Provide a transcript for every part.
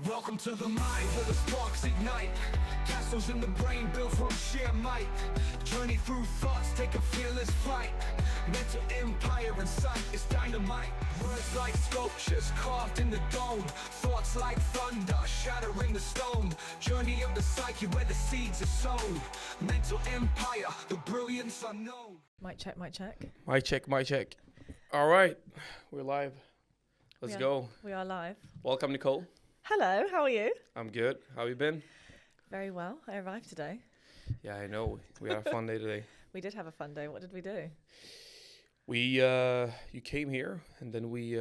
Welcome to the mind where the sparks ignite. Castles in the brain built from sheer might. Journey through thoughts, take a fearless flight. Mental empire in sight is dynamite. Words like sculptures carved in the dome. Thoughts like thunder shattering the stone. Journey of the psyche where the seeds are sown. Mental empire, the brilliance unknown. Mic check, mic check. Mic check, mic check. All right, we're live. Let's go. We are live. Welcome, Nicole. Hello, how are you? I'm good. How you been? Very well. I arrived today. Yeah, I know. We had a fun day today. We did have a fun day. What did we do? You came here, and then we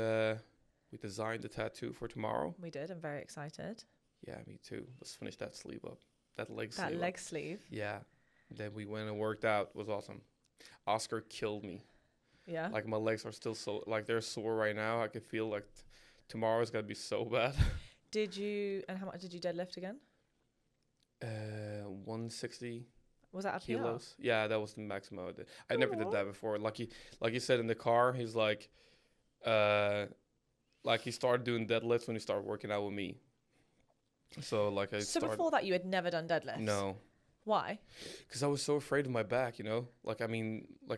designed the tattoo for tomorrow. We did. I'm very excited. Yeah, me too. Let's finish that sleeve up. That leg sleeve. That leg up. sleeve. Yeah. Then we went and worked out. It was awesome. Oscar killed me. Yeah. Like my legs are still so they're sore right now. I can feel like tomorrow's gonna be so bad. And how much did you deadlift again? 160 Was that a kilos. Yeah, that was the maximum I did. I never did that before. Like you said in the car, he's like he started doing deadlifts when he started working out with me. So before that you had never done deadlifts? No. Why? Because I was so afraid of my back, you know? Like I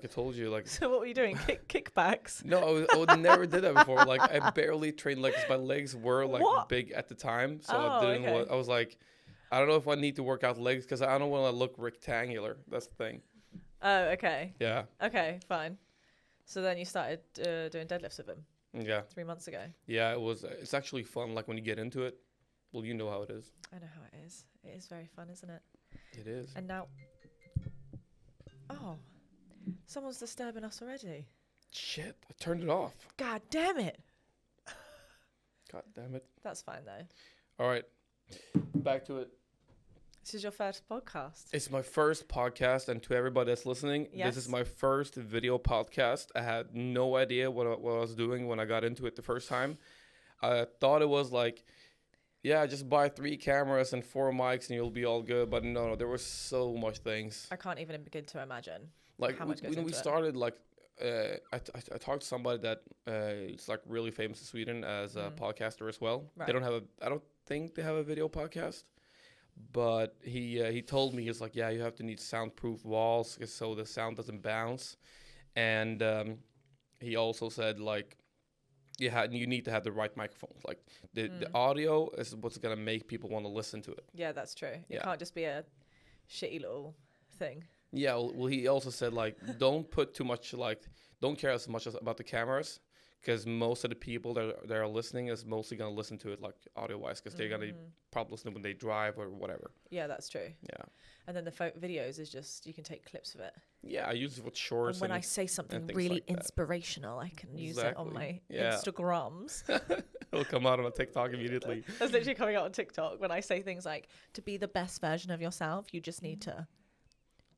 told you, like... So what were you doing? Kickbacks? No, I would never did that before. Like, I barely trained legs. My legs were, big at the time. So I didn't want... I was like, I don't know if I need to work out legs because I don't want to look rectangular. That's the thing. Oh, okay. Yeah. Okay, fine. So then you started doing deadlifts with him? Yeah. 3 months ago? Yeah, it's actually fun. Like, when you get into it, well, you know how it is. I know how it is. It is very fun, isn't it? It is. And now... Oh. Someone's disturbing us already. Shit, I turned it off. God damn it. God damn it. That's fine, though. All right. Back to it. This is your first podcast. It's my first podcast, and to everybody that's listening, Yes. This is my first video podcast. I had no idea what I was doing when I got into it the first time. I thought it was like... Yeah, just buy 3 cameras and 4 mics and you'll be all good. But no, there were so much things. I can't even begin to imagine Like how much goes when we into started, I talked to somebody that is like really famous in Sweden as a podcaster as well. Right. They don't have I don't think they have a video podcast. But he told me, he's like, yeah, you have to need soundproof walls so the sound doesn't bounce. And he also said like, you need to have the right microphone. Like the audio is what's gonna make people want to listen to it. Yeah, that's true. It can't just be a shitty little thing. Yeah. Well, he also said like, don't put too much don't care as much about the cameras, because most of the people that are listening is mostly gonna listen to it like audio wise, because they're gonna probably listen when they drive or whatever. Yeah, that's true. Yeah. And then the videos is just, you can take clips of it. Yeah, I use it with shorts. And when I say something really inspirational, I can use it on my Instagrams. It'll come out on a TikTok immediately. That's literally coming out on TikTok when I say things like, to be the best version of yourself, you just need to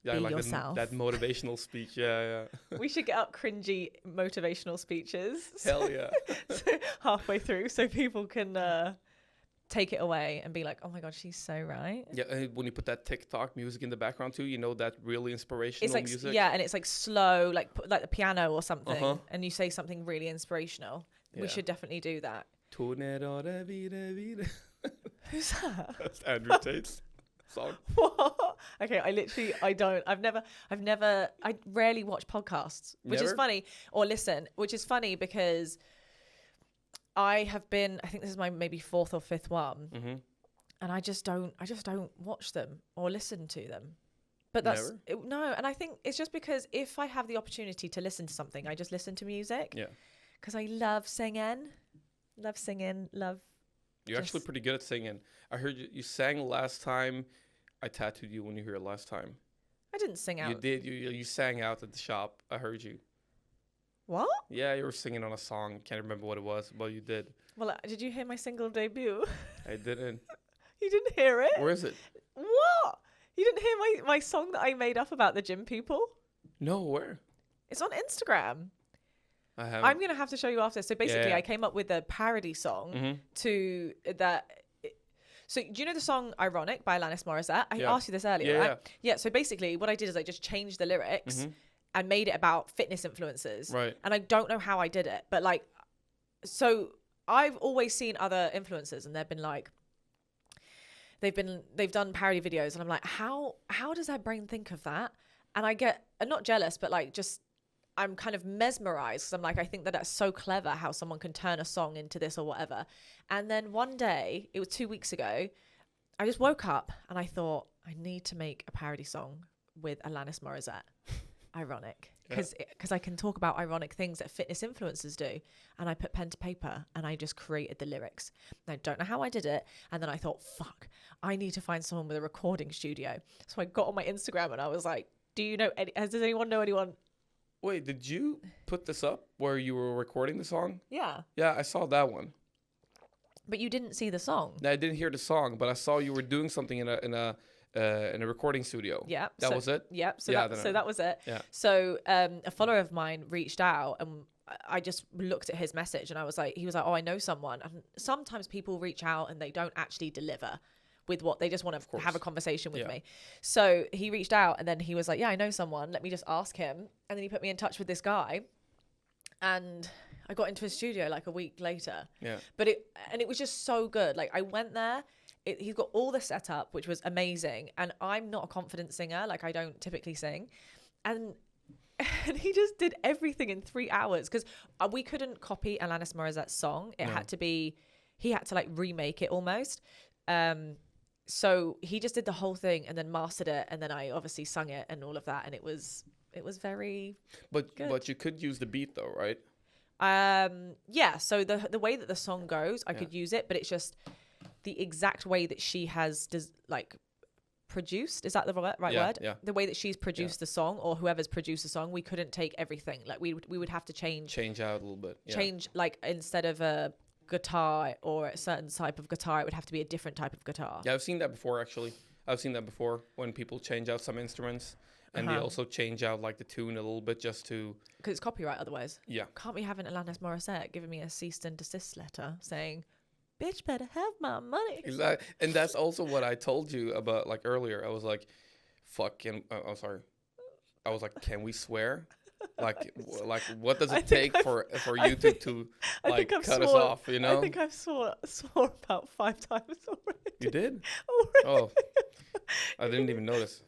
be like yourself. That motivational speech. Yeah. We should get up cringy motivational speeches. Hell yeah. So halfway through, so people can take it away and be like, oh my God, she's so right. Yeah, when you put that TikTok music in the background too, you know, that really inspirational it's like, music. Yeah, and it's like slow, like the piano or something, and you say something really inspirational. Yeah. We should definitely do that. Who's that? That's Andrew Tate's song. What? Okay, I rarely watch podcasts, which is funny, or listen, which is funny because I think this is my maybe 4th or 5th one, and I just don't watch them or listen to them. But that's no, and I think it's just because if I have the opportunity to listen to something, I just listen to music. Yeah, because I love singing. You're actually pretty good at singing. I heard you sang last time. I tattooed you when you were here last time. I didn't sing out. You did. You sang out at the shop. I heard you. What? Yeah, you were singing on a song. Can't remember what it was, but you did. Well, did you hear my single debut? I didn't. You didn't hear it? Where is it? What? You didn't hear my song that I made up about the gym people? No, where? It's on Instagram. I haven't. I'm going to have to show you after. So basically, I came up with a parody song to that. So do you know the song Ironic by Alanis Morissette? I asked you this earlier, right? Yeah, so basically what I did is I just changed the lyrics and made it about fitness influencers. Right. And I don't know how I did it, but so I've always seen other influencers and they've been like, they've done parody videos, and I'm like, how does their brain think of that? And I get not jealous, but like just I'm kind of mesmerized because I'm like, I think that that's so clever how someone can turn a song into this or whatever. And then one day, it was 2 weeks ago, I just woke up and I thought, I need to make a parody song with Alanis Morissette. Ironic. Because I can talk about ironic things that fitness influencers do. And I put pen to paper and I just created the lyrics. And I don't know how I did it. And then I thought, fuck, I need to find someone with a recording studio. So I got on my Instagram and I was like, does anyone know anyone? Wait, did you put this up where you were recording the song? Yeah. Yeah, I saw that one. But you didn't see the song. I didn't hear the song, but I saw you were doing something in a recording studio. Yeah. That was it? Yeah. So Yeah, that was it. Yeah. So a follower of mine reached out and I just looked at his message and he was like, oh, I know someone. And sometimes people reach out and they don't actually deliver with what they just want to have a conversation with me. So he reached out and then he was like, yeah, I know someone. Let me just ask him. And then he put me in touch with this guy. And I got into his studio like a week later. Yeah. But it was just so good. Like I went there. He's got all the setup, which was amazing. And I'm not a confident singer. Like I don't typically sing. And he just did everything in 3 hours because we couldn't copy Alanis Morissette's song. It had to be, he had to like remake it almost. So he just did the whole thing and then mastered it. And then I obviously sung it and all of that. And it was very good. But you could use the beat though, right? Yeah. So the way that the song goes, I could use it, but it's just the exact way that she has produced. Is that the right word? Yeah. The way that she's produced the song or whoever's produced the song, we couldn't take everything. Like we would have to change out a little bit. Yeah. Change like instead of a guitar or a certain type of guitar, it would have to be a different type of guitar. Yeah, I've seen that before actually. I've seen that before when people change out some instruments and they also change out like the tune a little bit just to... Because it's copyright otherwise. Yeah. Can't we have an Alanis Morissette giving me a cease and desist letter saying, bitch better have my money. Exactly. And that's also what I told you about like earlier. I was like, fucking... I'm sorry. I was like, can we swear? Like what does it take for you to like cut us off, you know? I think I've swore about 5 times already. You did? Already. Oh, I didn't even notice.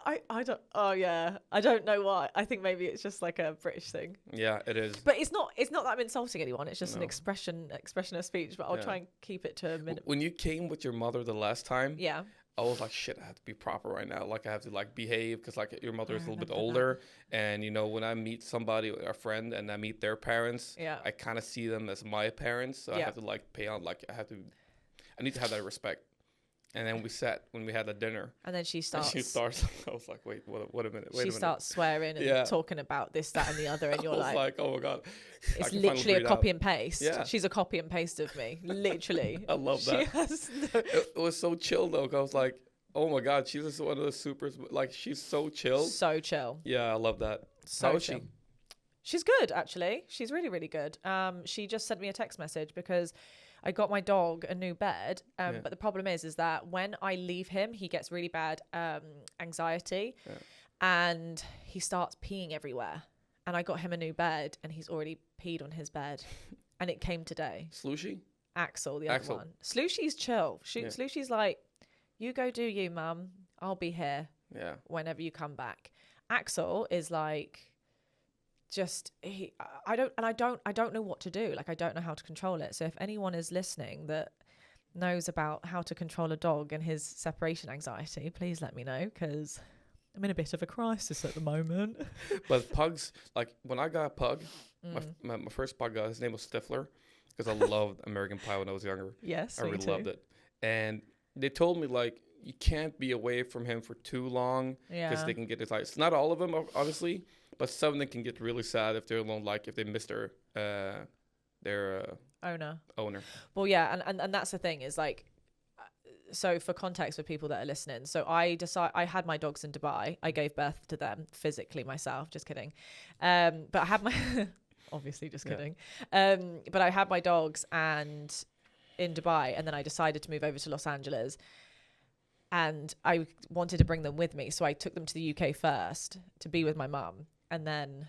I don't. Oh yeah, I don't know why. I think maybe it's just like a British thing. Yeah, it is. But it's not that I'm insulting anyone. It's just an expression of speech. But I'll try and keep it to a minimum. When you came with your mother the last time, yeah, I was like, shit, I have to be proper right now. Like I have to like behave because like your mother is a little bit older, and you know when I meet somebody, a friend, and I meet their parents, I kind of see them as my parents, so I have to like pay on like I need to have that respect. And then we sat when we had a dinner. And then she starts. I was like, wait, what a minute. Wait a minute. She starts swearing and talking about this, that, and the other. And you're like, oh my God. It's literally a copy and paste. Yeah. She's a copy and paste of me. Literally. I love that. It was so chill though. I was like, oh my God, she's just one of the supers. Like, she's so chill. So chill. Yeah, I love that. So How is chill. she? She's good, actually. She's really, really good. She just sent me a text message because I got my dog a new bed, but the problem is that when I leave him, he gets really bad anxiety, and he starts peeing everywhere. And I got him a new bed, and he's already peed on his bed, and it came today. Slooshy? Axel, the other one. Slooshy's chill. Slooshy's like, you go do you, mum. I'll be here. Yeah. Whenever you come back. Axel is like. I don't know what to do. Like, I don't know how to control it. So if anyone is listening that knows about how to control a dog and his separation anxiety, please let me know, because I'm in a bit of a crisis at the moment. But pugs, like when I got a pug, my first pug, his name was Stifler, because I loved American Pie when I was younger. Yes, I really loved it. And they told me like, you can't be away from him for too long because they can get excited. Not all of them, obviously, but some of them can get really sad if they're alone, like if they miss their owner. Well, yeah, and that's the thing is like, so for context for people that are listening, so I had my dogs in Dubai. I gave birth to them physically myself. Just kidding. But I had my obviously just kidding. But I had my dogs and in Dubai, and then I decided to move over to Los Angeles. And I wanted to bring them with me. So I took them to the UK first to be with my mum, and then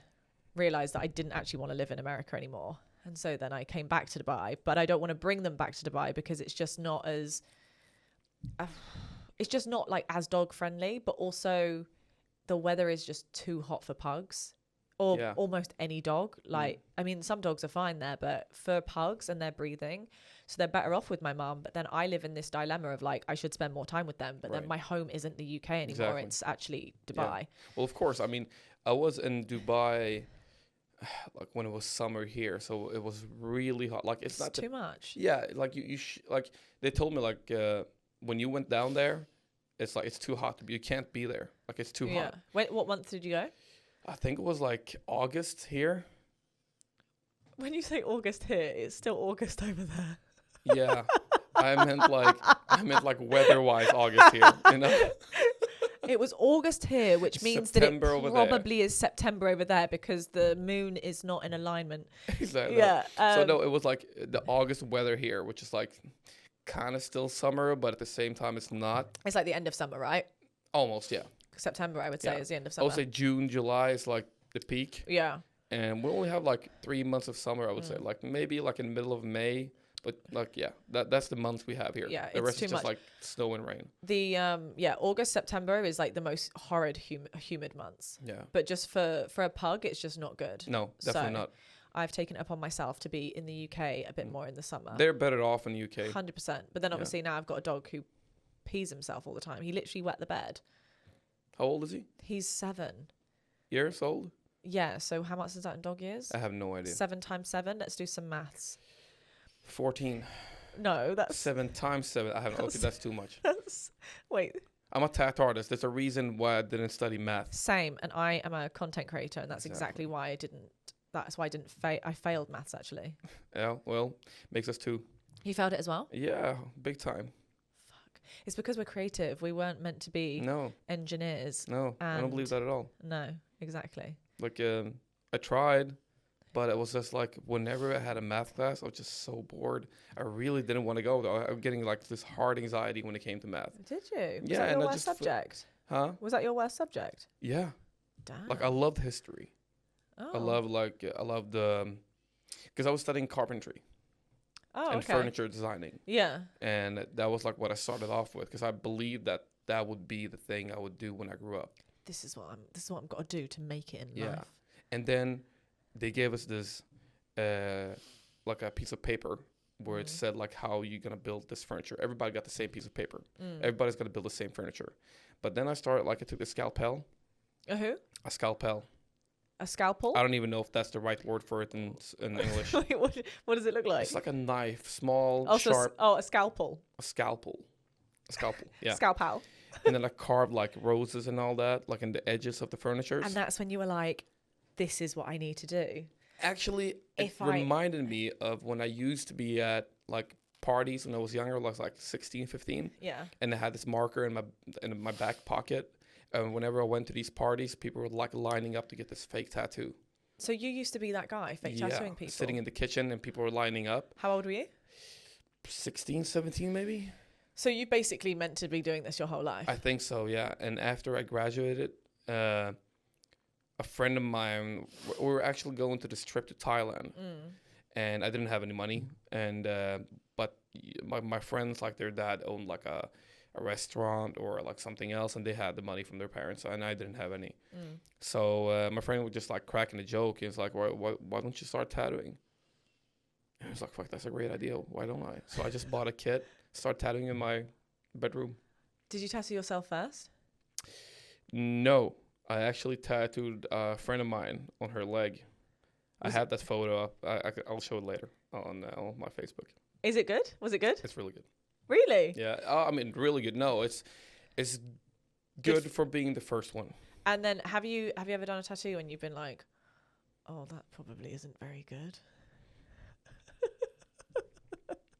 realized that I didn't actually want to live in America anymore. And so then I came back to Dubai, but I don't want to bring them back to Dubai because it's just not as it's just not like as dog friendly, but also the weather is just too hot for pugs or almost any dog. Like, I mean, some dogs are fine there, but for pugs and their breathing, so they're better off with my mum. But then I live in this dilemma of like, I should spend more time with them, but then my home isn't the UK anymore. Exactly. It's actually Dubai. Yeah. Well, of course. I mean, I was in Dubai like when it was summer here, so it was really hot. Like it's not too much. Yeah, like you like they told me like when you went down there, it's like it's too hot to be. You can't be there. Like it's too hot. Wait, what month did you go? I think it was like August here. When you say August here, it's still August over there. Yeah, I meant like weather-wise August here. You know. It was August here, which means September that it probably is September over there because the moon is not in alignment. Exactly. Yeah. So no, it was like the August weather here, which is like kind of still summer, but at the same time it's not. It's like the end of summer, right? Almost, yeah. September, I would say, is the end of I summer. would say June, July is like the peak. Yeah. And we only have like 3 months of summer, I would say. Like maybe like in the middle of May. But like, yeah, that's the months we have here. Yeah, the it's rest too is just much. like snow and rain. The August, September is like the most horrid humid months. Yeah. But just for a pug, it's just not good. No, definitely not. I've taken it upon myself to be in the UK a bit more in the summer. They're better off in the UK. 100%. But then obviously now I've got a dog who pees himself all the time. He literally wet the bed. How old is he? He's 7 years old? Yeah. So how much is that in dog years? I have no idea. 7 times 7. Let's do some maths. 14. No, that's 7 times 7. I have okay, that's too much. Wait. I'm a tattoo artist. There's a reason why I didn't study math. Same, and I am a content creator, and that's exactly why I didn't. That's why I didn't. I failed maths actually. Yeah, well, makes us two. You failed it as well? Yeah, big time. Fuck. It's because we're creative. We weren't meant to be engineers. No, I don't believe that at all. No, exactly. Like, I tried, but it was just like whenever I had a math class, I was just so bored. I really didn't want to go. I was getting like this hard anxiety when it came to math. Did you? Was yeah, that your and worst subject? Huh? Was that your worst subject? Yeah. Damn. Like I loved history. Oh. I loved because I was studying carpentry. Oh, and furniture designing. Yeah. And that was like what I started off with because I believed that would be the thing I would do when I grew up. This is what I've got to do to make it in life. And then they gave us this like a piece of paper where it said like how you're gonna build this furniture. Everybody got the same piece of paper. Everybody's gonna build the same furniture. But then I took the scalpel. A who? A scalpel. A scalpel? I don't even know if that's the right word for it in English. Wait, what does it look like? It's like a knife, small, sharp. A scalpel. A scalpel. A scalpel. Yeah. Scalpel. And then I carved like roses and all that, like in the edges of the furniture. And that's when you were like, "This is what I need to do." Actually, it reminded me of when I used to be at like parties when I was younger, like 16, 15. Yeah. And I had this marker in my back pocket. And whenever I went to these parties, people were like lining up to get this fake tattoo. So you used to be that guy, fake tattooing people? Sitting in the kitchen and people were lining up. How old were you? 16, 17 maybe. So you basically meant to be doing this your whole life? I think so, yeah. And after I graduated, a friend of mine, we were actually going to this trip to Thailand. And I didn't have any money. And but my friends, like their dad owned like a restaurant or like something else, and they had the money from their parents, and I didn't have any. So my friend was just like cracking a joke. He was like, why don't you start tattooing? And I was like, fuck, that's a great idea. Why don't I? So I just bought a kit, started tattooing in my bedroom. Did you tattoo yourself first? No, I actually tattooed a friend of mine on her leg. I had that photo up. I'll show it later on my Facebook. Is it good? Was it good? It's really good. Really? Yeah. I mean, really good. No, it's good for being the first one. And then have you ever done a tattoo and you've been like, oh, that probably isn't very good?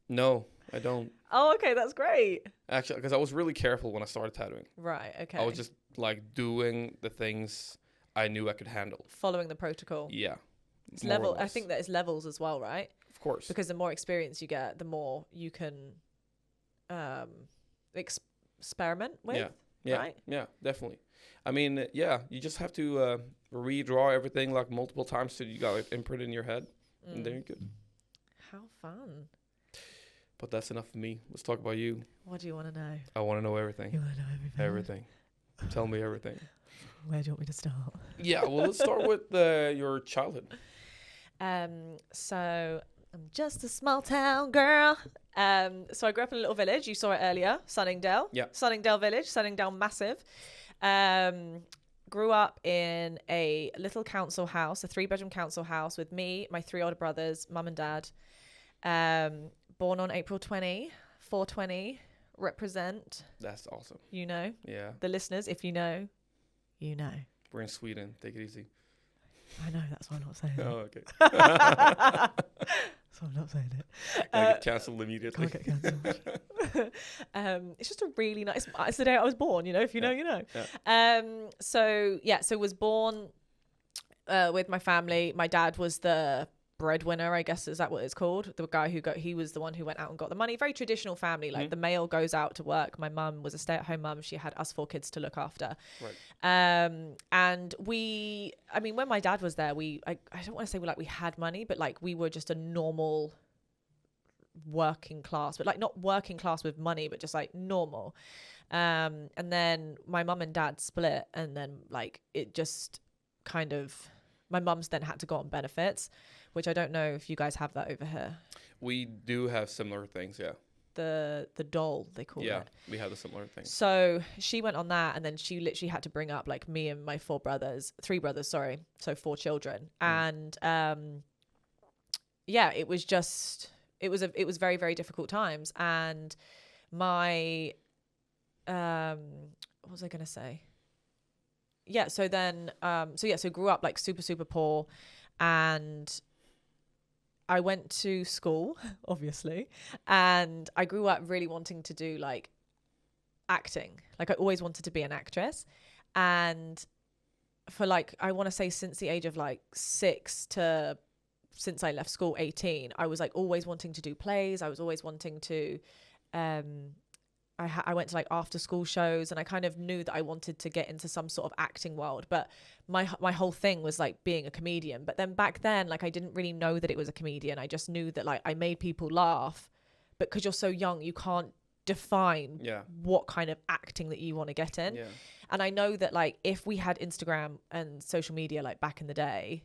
No, I don't. Oh, okay. That's great. Actually, because I was really careful when I started tattooing. Right. Okay. I was just like doing the things I knew I could handle. Following the protocol. Yeah. It's level. I think that it's levels as well, right? Of course. Because the more experience you get, the more you can experiment with. Yeah. Yeah. Right? Yeah, definitely. I mean, yeah, you just have to redraw everything like multiple times so you got it imprint in your head, and then you're good. How fun. But that's enough for me. Let's talk about you. What do you want to know? I want to know everything. You want to know everything? Everything. Tell me everything. Where do you want me to start? Yeah, well, let's start with your childhood. So I'm just a small town girl. So I grew up in a little village. You saw it earlier, Sunningdale. Yeah. Sunningdale Village, Sunningdale Massive. Grew up in a little council house, a 3-bedroom council house with me, my 3 older brothers, mum and dad. Born on April 20, 420. Represent. That's awesome. You know. Yeah. The listeners, if you know, you know. We're in Sweden. Take it easy. I know, that's why I'm not saying it. Oh, okay. So I'm not saying it. Gonna get cancelled immediately. Can't get cancelled. It's just a really nice. It's the day I was born. You know, if you know, you know. Yeah. So was born with my family. My dad was the breadwinner, I guess, is that what it's called? The guy he was the one who went out and got the money. Very traditional family. Like the male goes out to work. My mum was a stay-at-home mum. She had us 4 kids to look after. Right. And when my dad was there, I don't want to say we had money, but like we were just a normal working class, but like not working class with money, but just like normal. And then my mum and dad split, and then like it just kind of, my mum's then had to go on benefits, which I don't know if you guys have that over here. We do have similar things, yeah. The dole, they call it. Yeah, we have a similar thing. So she went on that, and then she literally had to bring up like me and my 3 brothers, sorry, so 4 children. And yeah, it was very, very difficult times. And my what was I gonna say? Yeah, so then so grew up like super, super poor, and I went to school, obviously, and I grew up really wanting to do like acting. Like I always wanted to be an actress. And for like, I want to say since the age of like 6 to since I left school, 18, I was like always wanting to do plays. I was always wanting to, I went to like after school shows, and I kind of knew that I wanted to get into some sort of acting world, but my whole thing was like being a comedian. But then back then, like I didn't really know that it was a comedian. I just knew that like I made people laugh, but because you're so young, you can't define what kind of acting that you want to get in. And I know that like if we had Instagram and social media like back in the day,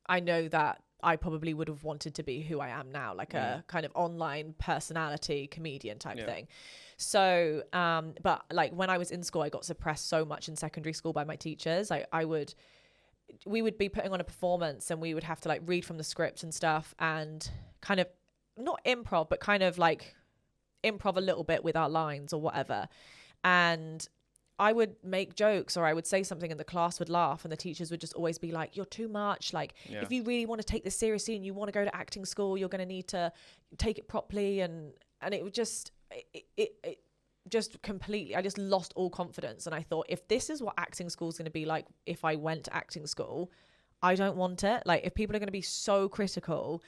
I know that I probably would have wanted to be who I am now, like a kind of online personality comedian type thing. So, but like when I was in school, I got suppressed so much in secondary school by my teachers. We would be putting on a performance, and we would have to like read from the script and stuff, and kind of not improv, but kind of like improv a little bit with our lines or whatever. And I would make jokes, or I would say something, and the class would laugh, and the teachers would just always be like, you're too much. Like, if you really want to take this seriously and you want to go to acting school, you're going to need to take it properly. And it would just, it just completely, I just lost all confidence. And I thought, if this is what acting school is going to be like, if I went to acting school, I don't want it. Like, if people are going to be so critical,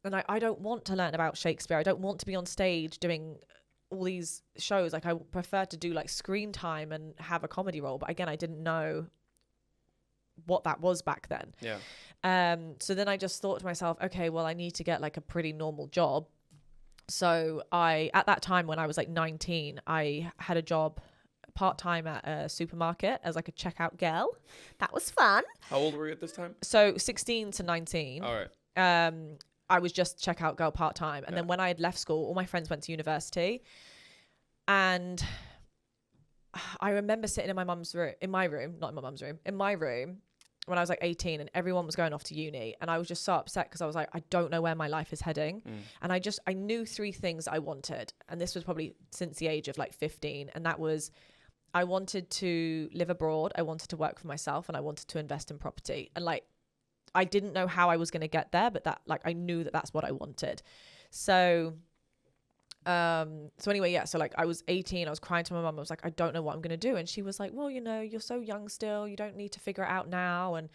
and I don't want to learn about Shakespeare. I don't want to be on stage doing all these shows. Like I prefer to do like screen time and have a comedy role, but again, I didn't know what that was back then. So then I just thought to myself, okay, well, I need to get like a pretty normal job. So at that time when I was like 19, I had a job part-time at a supermarket as like a checkout girl. That was fun. How old were you at this time? So 16 to 19. All right. I was just checkout girl part-time. And then when I had left school, all my friends went to university. And I remember sitting in my room when I was like 18, and everyone was going off to uni. And I was just so upset because I was like, I don't know where my life is heading. And I knew 3 things I wanted. And this was probably since the age of like 15. And that was, I wanted to live abroad. I wanted to work for myself, and I wanted to invest in property. And like, I didn't know how I was going to get there, but that like I knew that that's what I wanted. So anyway, so like I was 18, I was crying to my mum. I was like, I don't know what I'm going to do. And she was like, well, you know, you're so young still, you don't need to figure it out now. And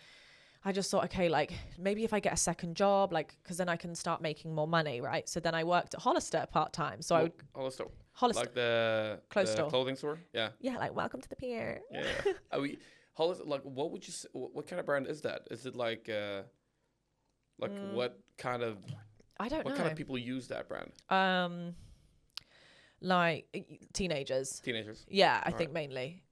I just thought, okay, like maybe if I get a second job, like, cause then I can start making more money. Right. So then I worked at Hollister part-time. So I would Hollister, like the clothing store. Yeah. Like welcome to the pier. Yeah. Hollister, like, what would you say, what kind of brand is that? Is it like what kind of I don't know. What kind of people use that brand? Like teenagers. Teenagers. Yeah, I think mainly.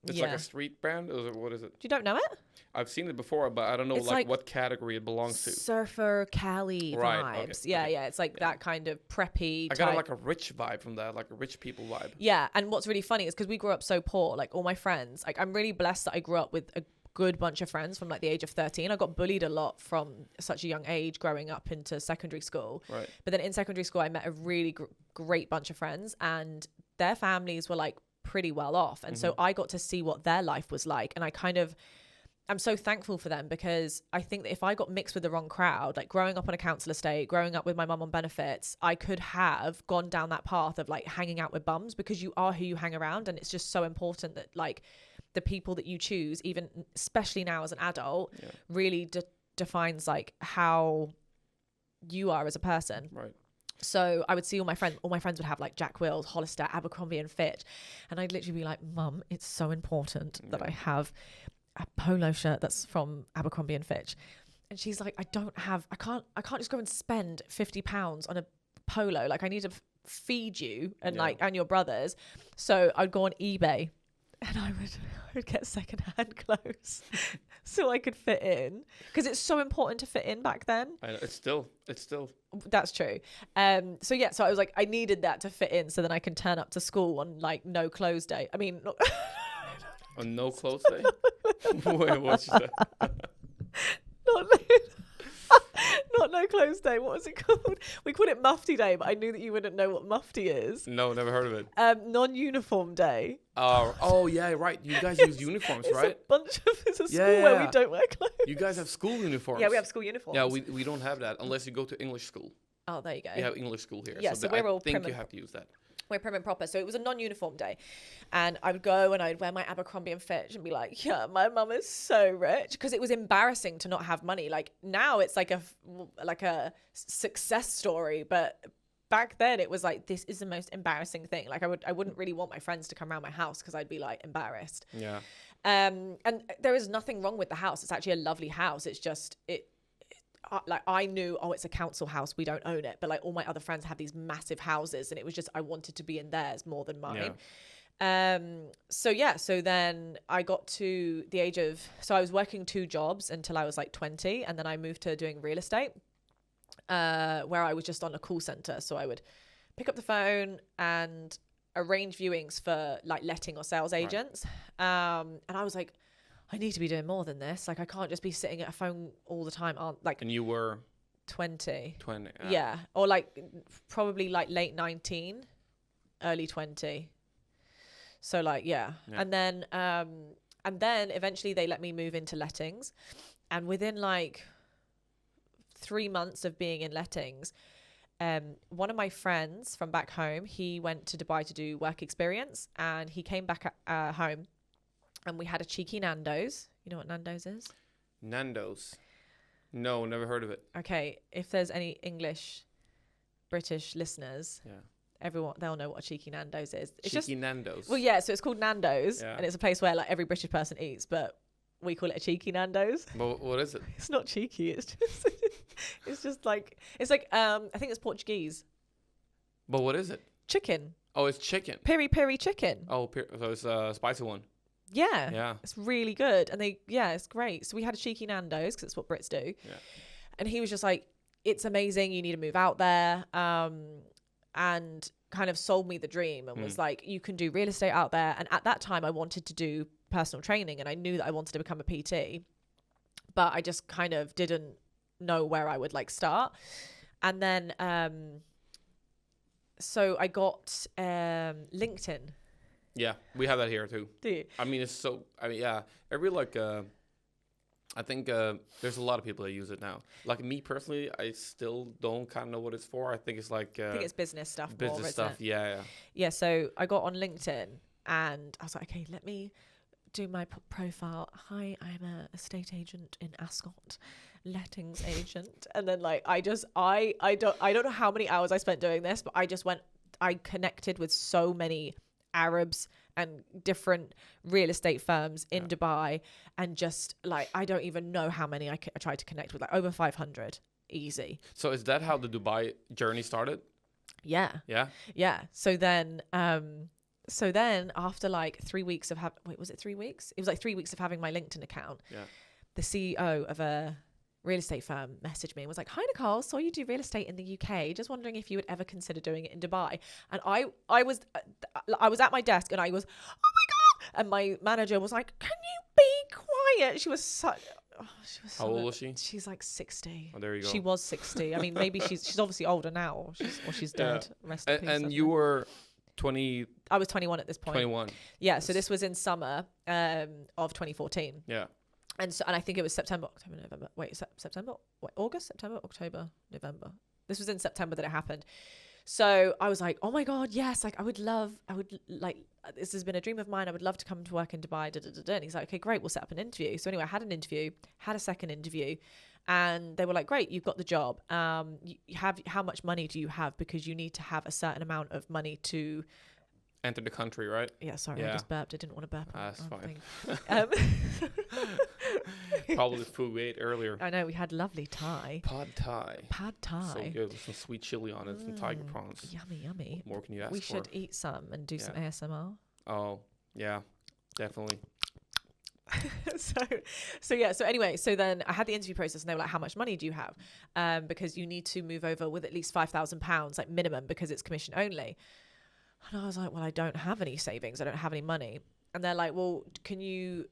It's like a street brand, or what is it? You don't know it? I've seen it before, but I don't know like what category it belongs to. Surfer Cali vibes. Okay, yeah. It's like that kind of preppy. I got like a rich vibe from that, like a rich people vibe. Yeah, and what's really funny is because we grew up so poor. Like all my friends, like I'm really blessed that I grew up with a good bunch of friends from like the age of 13. I got bullied a lot from such a young age growing up into secondary school. Right. But then in secondary school, I met a really great bunch of friends, and their families were like pretty well off. And so I got to see what their life was like. And I'm so thankful for them, because I think that if I got mixed with the wrong crowd, like growing up on a council estate, growing up with my mum on benefits, I could have gone down that path of like hanging out with bums, because you are who you hang around. And it's just so important that like the people that you choose, even especially now as an adult, really defines like how you are as a person. Right. So I would see all my friends would have like Jack Wills, Hollister, Abercrombie and Fitch. And I'd literally be like, Mum, it's so important that I have a polo shirt that's from Abercrombie and Fitch. And she's like, I can't just go and spend £50 on a polo. Like I need to feed you and and your brothers. So I'd go on eBay and I would get secondhand clothes so I could fit in, because it's so important to fit in back then. I know, it's still that's true. So I was like, I needed that to fit in so then I can turn up to school on like no clothes day. I mean, on no clothes day. Wait, what's that? Not no clothes day. What was it called? We called it mufti day, but I knew that you wouldn't know what mufti is. No, never heard of it. Non-uniform day. Oh yeah, right. You guys use uniforms, right? It's a school where we don't wear clothes. You guys have school uniforms. Yeah, we have school uniforms. Yeah, we don't have that unless you go to English school. Oh, there you go. We have English school here. Yeah, so we're all I think you have to use that. We're prim and proper. So it was a non-uniform day. And I would go and I'd wear my Abercrombie and Fitch and be like, yeah, my mum is so rich. Because it was embarrassing to not have money. Like now it's like a success story. But back then it was like, this is the most embarrassing thing. Like I wouldn't really want my friends to come around my house because I'd be like embarrassed. Yeah. And there is nothing wrong with the house. It's actually a lovely house. It's just, like I knew, it's a council house, we don't own it, but like all my other friends have these massive houses, and it was just I wanted to be in theirs more than mine. So then I got to the age of, so I was working 2 jobs until I was like 20, and then I moved to doing real estate, where I was just on a call center. So I would pick up the phone and arrange viewings for like letting or sales agents. And I was like, I need to be doing more than this. Like I can't just be sitting at a phone all the time. And you were 20. 20. Yeah. Or like probably like late 19, early 20. So like, yeah. And then eventually they let me move into lettings. And within like 3 months of being in lettings, one of my friends from back home, he went to Dubai to do work experience, and he came back home. And we had a cheeky Nando's. You know what Nando's is? Nando's. No, never heard of it. Okay, if there's any English, British listeners, they'll know what a cheeky Nando's is. It's cheeky Nando's. Well, yeah, so it's called Nando's, and it's a place where like every British person eats, but we call it a cheeky Nando's. But what is it? It's not cheeky. It's just like I think it's Portuguese. But what is it? Chicken. Oh, it's chicken. Peri peri chicken. Oh, so it's a spicy one. Yeah. It's really good. And it's great. So we had a cheeky Nando's because it's what Brits do. Yeah. And he was just like, it's amazing. You need to move out there. And kind of sold me the dream and was like, you can do real estate out there. And at that time I wanted to do personal training, and I knew that I wanted to become a PT, but I just kind of didn't know where I would like start. And then, so I got, LinkedIn. Yeah, we have that here too. Do you? I mean, every I think there's a lot of people that use it now. Like me personally, I still don't kind of know what it's for. I think it's like I think it's business stuff. Business stuff, yeah. Yeah, so I got on LinkedIn and I was like, okay, let me do my profile. Hi, I'm a estate agent in Ascot, lettings agent. And then like I don't know how many hours I spent doing this, but I connected with so many Arabs and different real estate firms in Dubai, and just like I don't even know how many I tried to connect with, like over 500. easy. So is that how the Dubai journey started? Yeah. Yeah. Yeah. So then after like 3 weeks of was it 3 weeks? It was like 3 weeks of having my LinkedIn account. Yeah. The CEO of a real estate firm messaged me and was like, "Hi Nicole, saw you do real estate in the UK. Just wondering if you would ever consider doing it in Dubai." And I was at my desk and I was, "Oh my God." And my manager was like, "Can you be quiet?" She was such How old was she? She's like 60. Oh, there you go. She was 60. I mean, maybe she's obviously older now, or she's dead. Rest in peace. And you were 20. I was 21 at this point. 21. Yeah. So this was in summer of 2014. Yeah. And I think it was September, November. Wait, September? Wait, August, September, October, November. This was in September that it happened. So I was like, oh my God, yes. Like this has been a dream of mine. I would love to come to work in Dubai. And he's like, okay, great. We'll set up an interview. So anyway, I had an interview, had a second interview, and they were like, great, you've got the job. How much money do you have? Because you need to have a certain amount of money to enter the country, right? Yeah, sorry, I just burped. I didn't want to burp. That's fine. Thing. Probably the food we ate earlier. I know, we had lovely Thai. Pad Thai. Pad Thai. So good with some sweet chili on it, some tiger prawns. Yummy, yummy. What more can you ask We for? should eat some and do some ASMR. Oh, yeah, definitely. So anyway, so then I had the interview process and they were like, how much money do you have? Because you need to move over with at least £5,000, like minimum, because it's commission only. And I was like, well, I don't have any savings. I don't have any money. And they're like, well, can you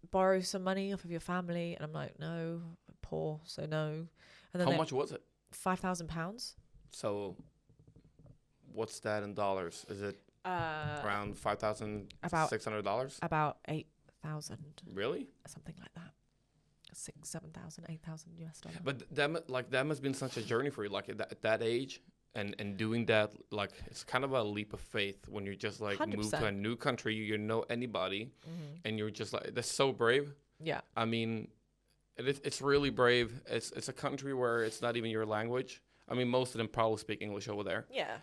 borrow some money off of your family? And I'm like, no, I'm poor, so no. And then How much was it? £5,000. So what's that in dollars? Is it around $5,600? About 8,000. Really? Something like that. 6,000, 7,000, 8,000 US dollars. But that must have been such a journey for you, like at that age. And doing that, like, it's kind of a leap of faith when you just like 100%. move to a new country, you know anybody, and you're just like, that's so brave. Yeah. I mean, it's really brave. It's a country where it's not even your language. I mean, most of them probably speak English over there. Yeah.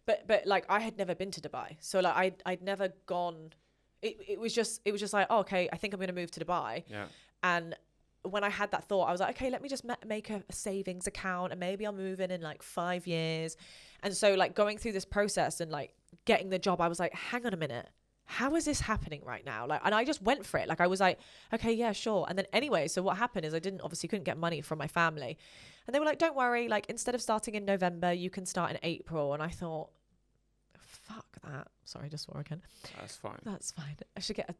But like I had never been to Dubai, so like I'd never gone. It was just like, oh, okay, I think I'm gonna move to Dubai. Yeah. And when I had that thought, I was like, okay, let me just make a savings account and maybe I'll move in like 5 years. And so like going through this process and like getting the job, I was like, hang on a minute, how is this happening right now? Like, and I just went for it. Like I was like, okay, yeah, sure. And then anyway, so what happened is I couldn't get money from my family. And they were like, don't worry, like instead of starting in November, you can start in April. And I thought, fuck that. Sorry, I just swore again. That's fine. That's fine. We should get a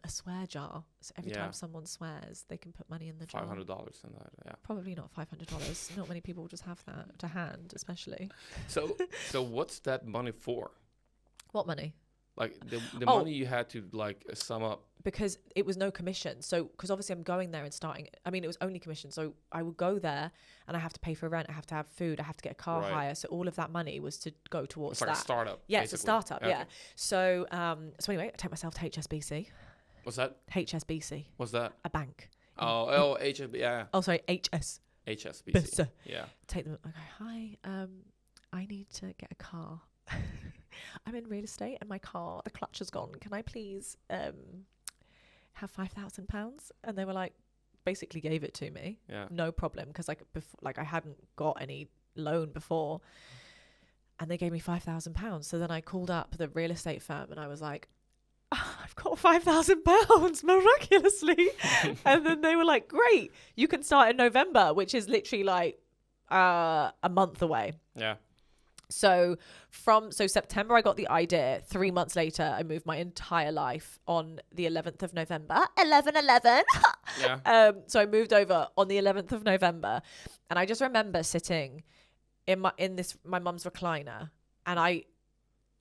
swear jar. So every time someone swears, they can put money in the jar. $500 in that, yeah. Probably not $500. Not many people just have that to hand, especially. So what's that money for? What money? Like the money you had to like sum up. Because it was no commission. So, because obviously I'm going there and starting. I mean, it was only commission. So I would go there and I have to pay for rent. I have to have food. I have to get a car hire. So all of that money was to go towards that. It's like a startup. Yeah, basically. it's a startup. Okay. Yeah. So, anyway, I take myself to HSBC. What's that? HSBC. What's that? A bank. Oh, HSBC. Yeah. Oh, sorry, HSBC. Yeah. Take them. Okay. Hi. I need to get a car. I'm in real estate and my car, the clutch has gone. Can I please have £5,000? And they were like, basically gave it to me. Yeah. No problem, because like I hadn't got any loan before, and they gave me £5,000. So then I called up the real estate firm and I was like, I've got £5,000 miraculously. And then they were like, great, you can start in November, which is literally like a month away. Yeah. So September, I got the idea. 3 months later, I moved my entire life on the 11th of November. 11/11. Yeah. So I moved over on the 11th of November, and I just remember sitting in my mum's recliner, and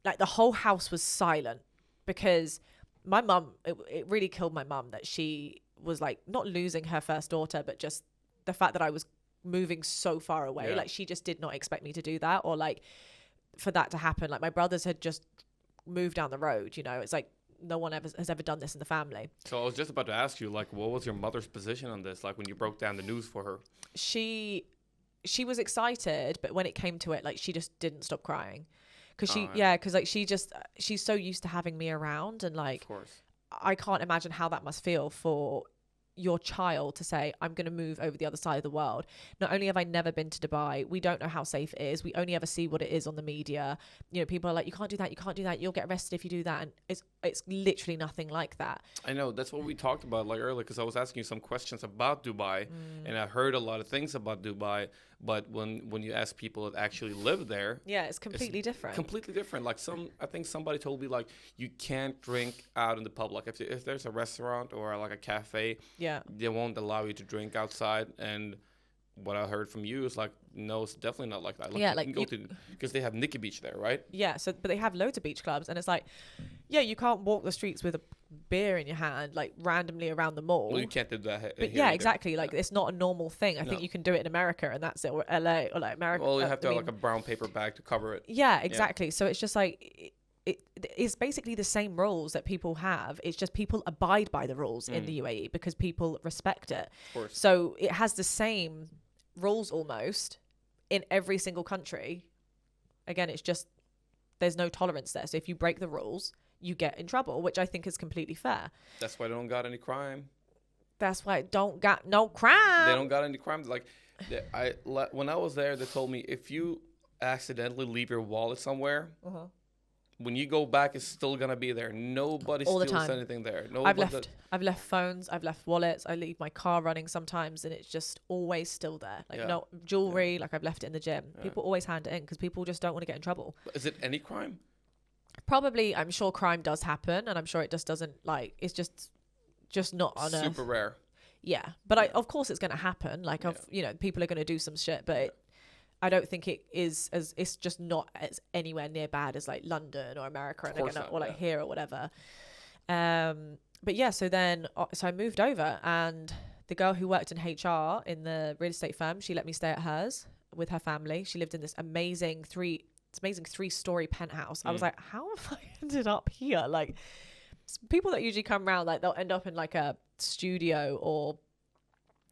the whole house was silent, because my mum, it really killed my mum that she was like not losing her first daughter, but just the fact that I was moving so far away. Yeah. Like she just did not expect me to do that, or like for that to happen. Like my brothers had just moved down the road, you know. It's like no one has ever done this in the family. So I was just about to ask you, like, what was your mother's position on this? Like when you broke down the news for her? She was excited, but when it came to it, like she just didn't stop crying. Because like she's so used to having me around, and like, of course, I can't imagine how that must feel for your child to say, I'm going to move over the other side of the world. Not only have I never been to Dubai, we don't know how safe it is. We only ever see what it is on the media. You know, people are like, you can't do that, you can't do that, you'll get arrested if you do that. And it's literally nothing like that. I know, that's what we talked about like earlier, because I was asking you some questions about Dubai, and I heard a lot of things about Dubai, but when you ask people that actually live there, yeah, it's completely different. Completely different. Like I think somebody told me like you can't drink out in the public. If there's a restaurant or like a cafe, yeah, they won't allow you to drink outside. And what I heard from you is like, no, it's definitely not like that. Like, yeah, you like can go to, because they have Nikki Beach there, right? Yeah, so but they have loads of beach clubs, and it's like, yeah, you can't walk the streets with a beer in your hand like randomly around the mall. Well, you can't do that. But yeah, exactly. Like it's not a normal thing. I think you can do it in America, and that's it, or LA, or like America. Well, you have to have like a brown paper bag to cover it. Yeah, exactly. Yeah. So it's just like it's basically the same rules that people have. It's just people abide by the rules in the UAE because people respect it. Of course. So it has the same rules almost in every single country. Again, it's just there's no tolerance there. So if you break the rules, you get in trouble, which I think is completely fair. That's why they don't got any crime. That's why it don't got no crime. They don't got any crimes. Like, when I was there, they told me if you accidentally leave your wallet somewhere, when you go back, it's still gonna be there. Nobody steals anything there. I've left phones, I've left wallets, I leave my car running sometimes, and it's just always still there. Like no jewelry, like I've left it in the gym. People always hand it in because people just don't want to get in trouble. But is it any crime? Probably, I'm sure crime does happen, and I'm sure it just doesn't like it's just not on a super rare. Yeah, but of course it's going to happen. Like you know, people are going to do some shit, but I don't think it is as it's just not as anywhere near bad as like London or America or like here or whatever. But yeah, so I moved over, and the girl who worked in HR in the real estate firm, she let me stay at hers with her family. She lived in this amazing 3-story penthouse. I was like, how have I ended up here? Like, people that usually come around, like they'll end up in like a studio or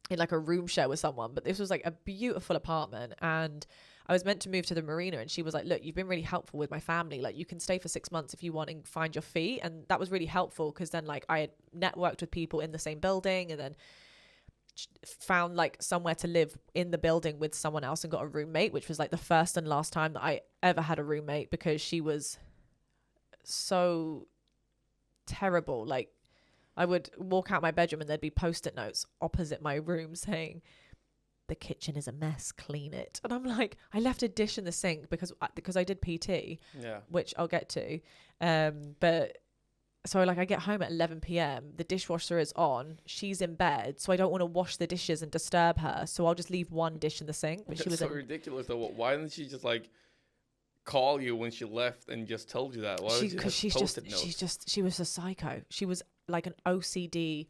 in like a room share with someone, but this was like a beautiful apartment, and I was meant to move to the marina, and she was like, look, you've been really helpful with my family, like you can stay for 6 months if you want and find your feet. And that was really helpful because then like I had networked with people in the same building, and then found like somewhere to live in the building with someone else and got a roommate, which was like the first and last time that I ever had a roommate, because she was so terrible. Like I would walk out my bedroom and there'd be post-it notes opposite my room saying, the kitchen is a mess, clean it. And I'm like, I left a dish in the sink because I did PT, which I'll get to. But so like I get home at 11 p.m, the dishwasher is on, she's in bed, so I don't want to wash the dishes and disturb her, so I'll just leave one dish in the sink. But she was so ridiculous though. Why didn't she just like call you when she left and just told you that? Because she was a psycho. She was like an OCD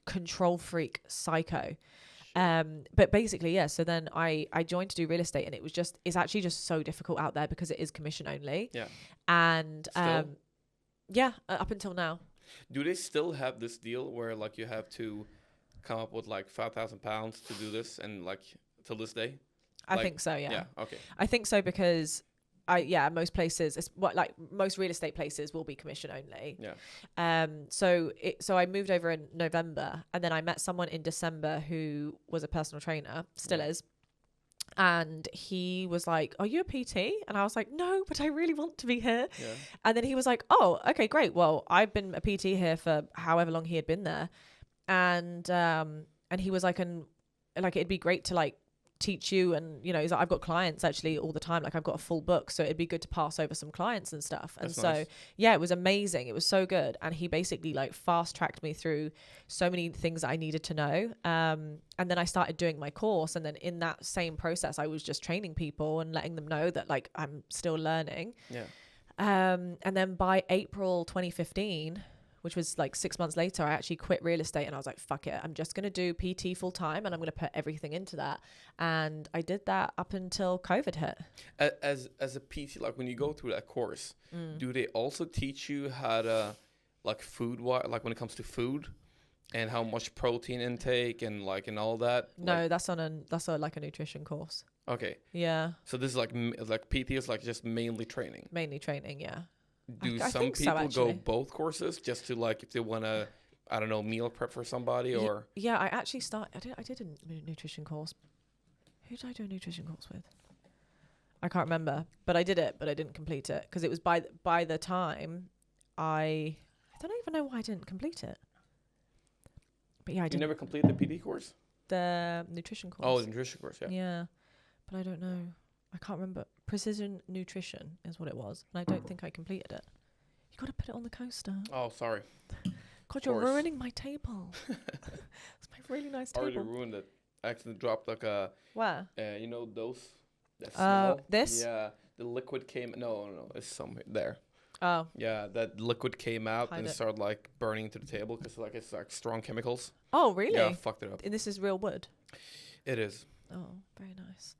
control freak psycho. But basically, yeah, so then I joined to do real estate, and it's actually just so difficult out there because it is commission only. Yeah. And yeah, up until now. Do they still have this deal where like you have to come up with like £5,000 to do this, and like till this day? I think so, yeah. Yeah, okay. I think so because most places, most real estate places will be commission only. Yeah. So I moved over in November, and then I met someone in December who was a personal trainer, still is. And he was like, are you a PT? And I was like, no, but I really want to be here. Yeah. And then he was like, oh, okay, great. Well, I've been a PT here for however long he had been there. And he was like, it'd be great to like teach you, and you know, he's like, I've got clients actually all the time, like I've got a full book, so it'd be good to pass over some clients and stuff. And so nice. Yeah, it was amazing, it was so good, and he basically like fast tracked me through so many things that I needed to know, and then I started doing my course, and then in that same process I was just training people and letting them know that like I'm still learning. And then by April 2015, which was like 6 months later, I actually quit real estate, and I was like, fuck it, I'm just going to do PT full time, and I'm going to put everything into that. And I did that up until COVID hit. As a PT, like when you go through that course, do they also teach you how to like like when it comes to food and how much protein intake and like and all that? No, that's like a nutrition course. Okay. Yeah. So this is like PT is like just mainly training. Mainly training, yeah. Do some people go both courses just to like if they want to, I don't know, meal prep for somebody or? Yeah, I actually I did a nutrition course. Who did I do a nutrition course with? I can't remember, but I did it, but I didn't complete it because it was by the time I don't even know why I didn't complete it. But yeah, I did. You never completed the PT course? The nutrition course. Oh, the nutrition course, yeah. Yeah, but I don't know. I can't remember. Precision nutrition is what it was, and I don't think I completed it. You got to put it on the coaster. Oh, sorry. God, you're ruining my table. It's my really nice I table. already ruined it. I accidentally dropped like a... Where? You know those? That smell? This? Yeah. The liquid came... No, it's somewhere there. Oh. Yeah, that liquid came out Hide and it it. started like burning into the table because it's like strong chemicals. Oh, really? Yeah, I fucked it up. And this is real wood? It is. Oh, very nice.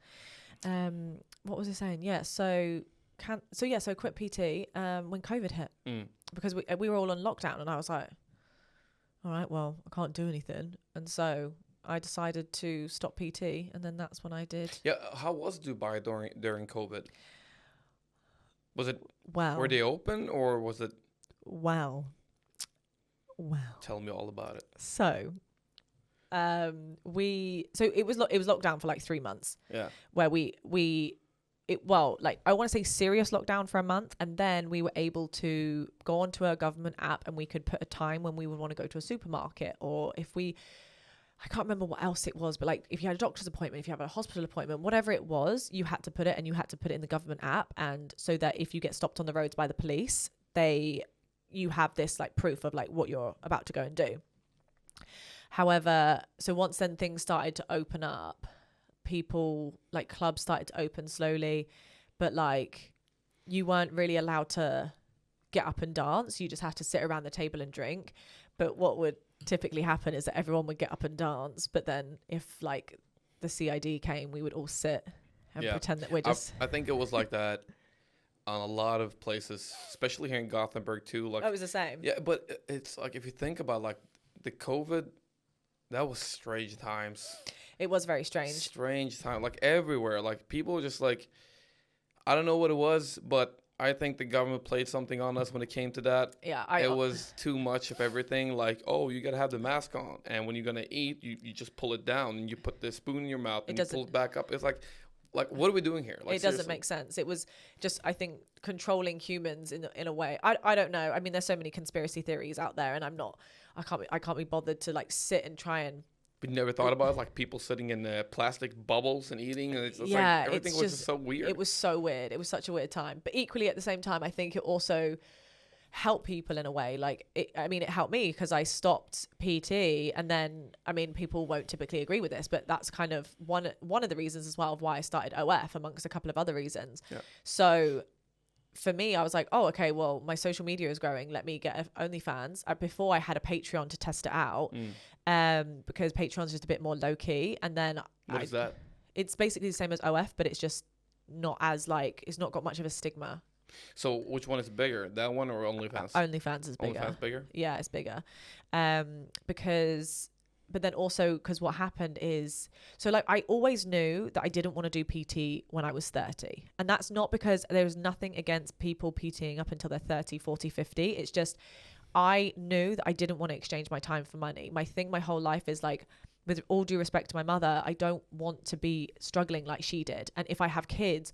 What was I saying? Yeah, so quit PT when COVID hit because we were all on lockdown, and I was like, all right, well, I can't do anything, and so I decided to stop PT, and then that's when I did. Yeah, how was Dubai during COVID? Was it? Wow. Were they open or was it? Wow. Tell me all about it. So, it was locked down for like 3 months. Yeah. Where I want to say serious lockdown for a month, and then we were able to go onto a government app and we could put a time when we would want to go to a supermarket, or I can't remember what else it was, but like if you had a doctor's appointment, if you have a hospital appointment, whatever it was, you had to put it, and you had to put it in the government app, and so that if you get stopped on the roads by the police, you have this like proof of like what you're about to go and do. However, so once then things started to open up, people like clubs started to open slowly, but like you weren't really allowed to get up and dance. You just had to sit around the table and drink. But what would typically happen is that everyone would get up and dance, but then if like the CID came, we would all sit and pretend that we're just... I think it was like that on a lot of places, especially here in Gothenburg too. Like, it was the same. Yeah, but it's like if you think about like the COVID, that was strange times. It was very strange. Strange time, like everywhere. Like people were just like, I don't know what it was, but I think the government played something on us when it came to that. Yeah, it was too much of everything. Like, oh, you gotta have the mask on, and when you're gonna eat, you just pull it down and you put the spoon in your mouth and you pull it back up. It's like what are we doing here? Like, it doesn't make sense. It was just, I think, controlling humans in a way. I don't know. I mean, there's so many conspiracy theories out there, and I can't be bothered to like sit and try and. We never thought about like people sitting in plastic bubbles and eating, and it's like everything was just so weird. It was so weird. It was such a weird time. But equally at the same time, I think it also helped people in a way. Like, it helped me because I stopped PT, and then, I mean, people won't typically agree with this, but that's kind of one of the reasons as well of why I started OF, amongst a couple of other reasons. Yeah. So for me, I was like, oh, okay, well, my social media is growing. Let me get OnlyFans. Before I had a Patreon to test it out, because Patreon's just a bit more low key. And then what is that? It's basically the same as OF, but it's just not as like, it's not got much of a stigma. So which one is bigger, that one or OnlyFans? OnlyFans is bigger. OnlyFans bigger? Yeah, it's bigger. But then also because what happened is, so like I always knew that I didn't want to do PT when I was 30. And that's not because there was nothing against people PTing up until they're 30, 40, 50. It's just, I knew that I didn't want to exchange my time for money. My thing my whole life is like, with all due respect to my mother, I don't want to be struggling like she did. And if I have kids,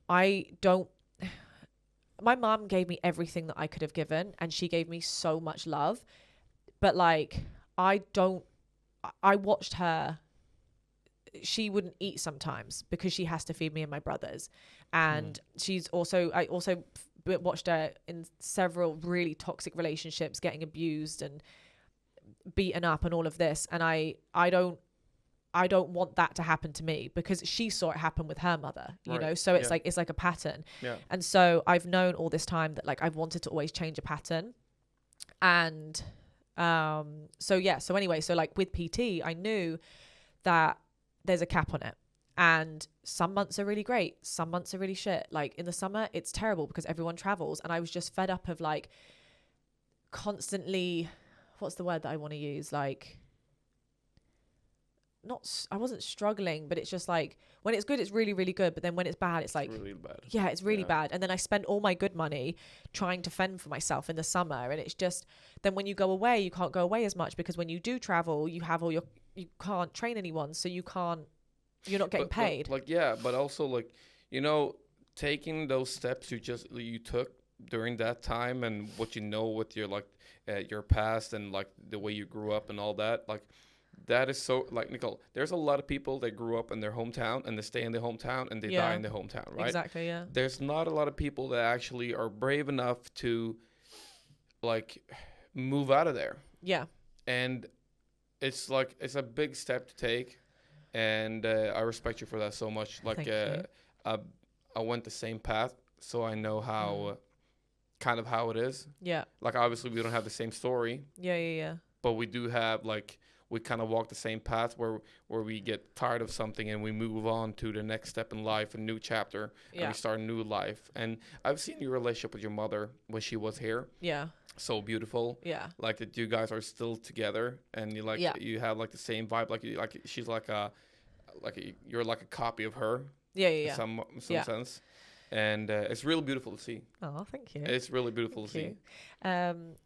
my mom gave me everything that I could have given, and she gave me so much love. But like, I watched her, she wouldn't eat sometimes because she has to feed me and my brothers. And I also watched her in several really toxic relationships, getting abused and beaten up and all of this. And I don't want that to happen to me because she saw it happen with her mother, you know? So it's like a pattern. Yeah. And so I've known all this time that like I've wanted to always change a pattern. And so like with PT, I knew that there's a cap on it, and some months are really great, some months are really shit. Like in the summer it's terrible because everyone travels, and I was just fed up of like constantly, what's the word that I want to use, like I wasn't struggling, but it's just like when it's good, it's really, really good. But then when it's bad, it's like, really bad. Yeah, it's really bad. And then I spent all my good money trying to fend for myself in the summer. And it's just, then when you go away, you can't go away as much because when you do travel, you can't train anyone. So you're not getting paid. But also like, taking those steps you took during that time and what with your like your past and like the way you grew up and all that, like that is so, like, Nicole, there's a lot of people that grew up in their hometown and they stay in their hometown and they die in their hometown, right? Exactly, yeah. There's not a lot of people that actually are brave enough to like move out of there. Yeah. And it's like, it's a big step to take, and I respect you for that so much. Like I went the same path, so I know how kind of how it is. Yeah. Like obviously we don't have the same story. Yeah. But we do have like, we kind of walk the same path where we get tired of something and we move on to the next step in life, a new chapter, and we start a new life. And I've seen your relationship with your mother when she was here. Yeah. So beautiful. Yeah. Like that you guys are still together and you you have like the same vibe. Like she's you're like a copy of her. Yeah. In some sense. And it's really beautiful to see. Oh, thank you. It's really beautiful to see.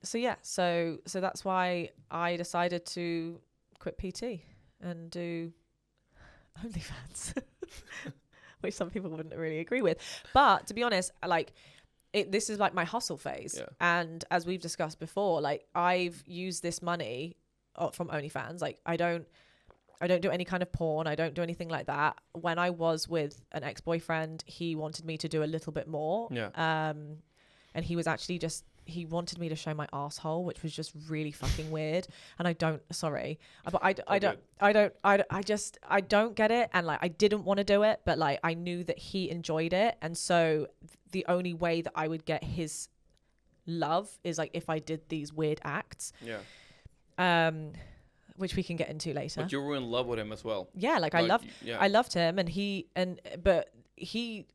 So that's why I decided to quit PT and do OnlyFans, which some people wouldn't really agree with. But to be honest, like this is like my hustle phase. Yeah. And as we've discussed before, like I've used this money from OnlyFans. Like I don't do any kind of porn. I don't do anything like that. When I was with an ex-boyfriend, he wanted me to do a little bit more. Yeah. And he was actually he wanted me to show my asshole, which was just really fucking weird. And I don't get it. And like, I didn't want to do it, but like, I knew that he enjoyed it. And so the only way that I would get his love is like, if I did these weird acts. Yeah. Which we can get into later. But you were in love with him as well. Yeah, like I loved him, and but he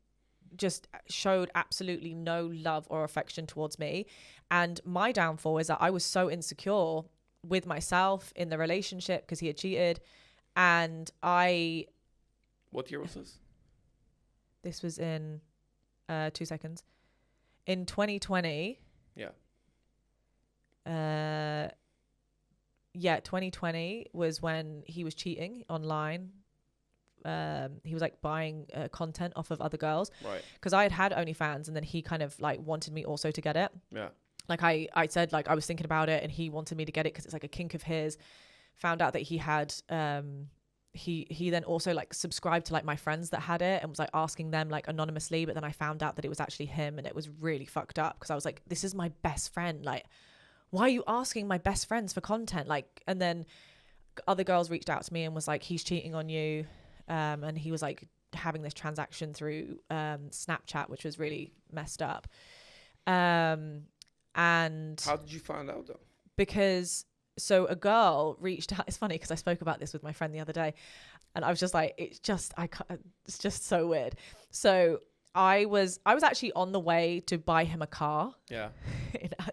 just showed absolutely no love or affection towards me. And my downfall is that I was so insecure with myself in the relationship because he had cheated. And what year was this? This was in 2 seconds. In 2020. Yeah. 2020 was when he was cheating online. He was like buying content off of other girls, right? Because I had OnlyFans, and then he kind of like wanted me also to get it. Yeah. Like I said, like I was thinking about it, and he wanted me to get it because it's like a kink of his. Found out that he had he then also like subscribed to like my friends that had it and was like asking them like anonymously, but then I found out that it was actually him, and it was really fucked up because I was like, this is my best friend, like why are you asking my best friends for content? Like, and then other girls reached out to me and was like, he's cheating on you. And he was like having this transaction through Snapchat, which was really messed up. And how did you find out though? Because so a girl reached out. It's funny because I spoke about this with my friend the other day, and I was just like, it's just so weird. So I was actually on the way to buy him a car. Yeah.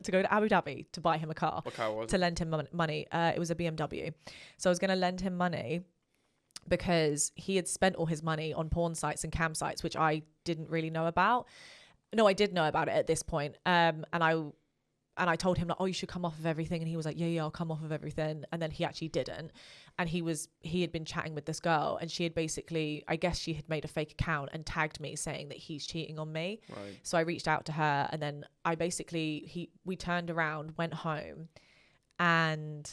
To go to Abu Dhabi to buy him a car. What car was it? To lend him money. It was a BMW. So I was going to lend him money because he had spent all his money on porn sites and cam sites, which I didn't really know about. No, I did know about it at this point. And I told him like, oh, you should come off of everything. And he was like, yeah, I'll come off of everything. And then he actually didn't. And he had been chatting with this girl, and she had basically, I guess she had made a fake account and tagged me saying that he's cheating on me. Right. So I reached out to her, and then we turned around, went home, and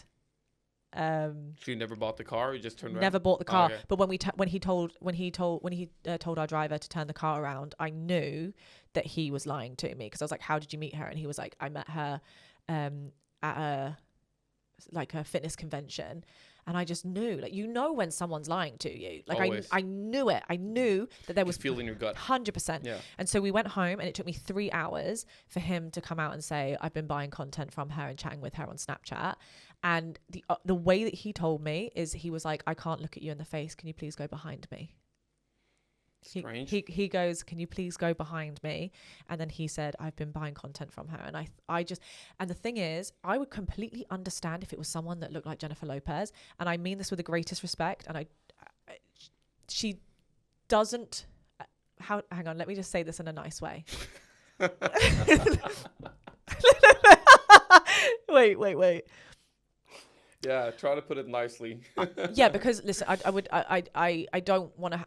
so you never bought the car? You just turned around? Never bought the car. Oh, okay. But when he told our driver to turn the car around, I knew that he was lying to me, because I was like, how did you meet her? And he was like, I met her at a fitness convention. And I just knew, like, when someone's lying to you. Like, I knew it. I knew that there was... You feel in your gut. 100%. Yeah. And so we went home, and it took me 3 hours for him to come out and say, I've been buying content from her and chatting with her on Snapchat. And the way that he told me is he was like, I can't look at you in the face. Can you please go behind me? Strange. He goes, can you please go behind me? And then he said, I've been buying content from her. And I just, and the thing is, I would completely understand if it was someone that looked like Jennifer Lopez. And I mean this with the greatest respect. And she doesn't, hang on, let me just say this in a nice way. Wait. Yeah, try to put it nicely. Yeah, because listen, I don't want to.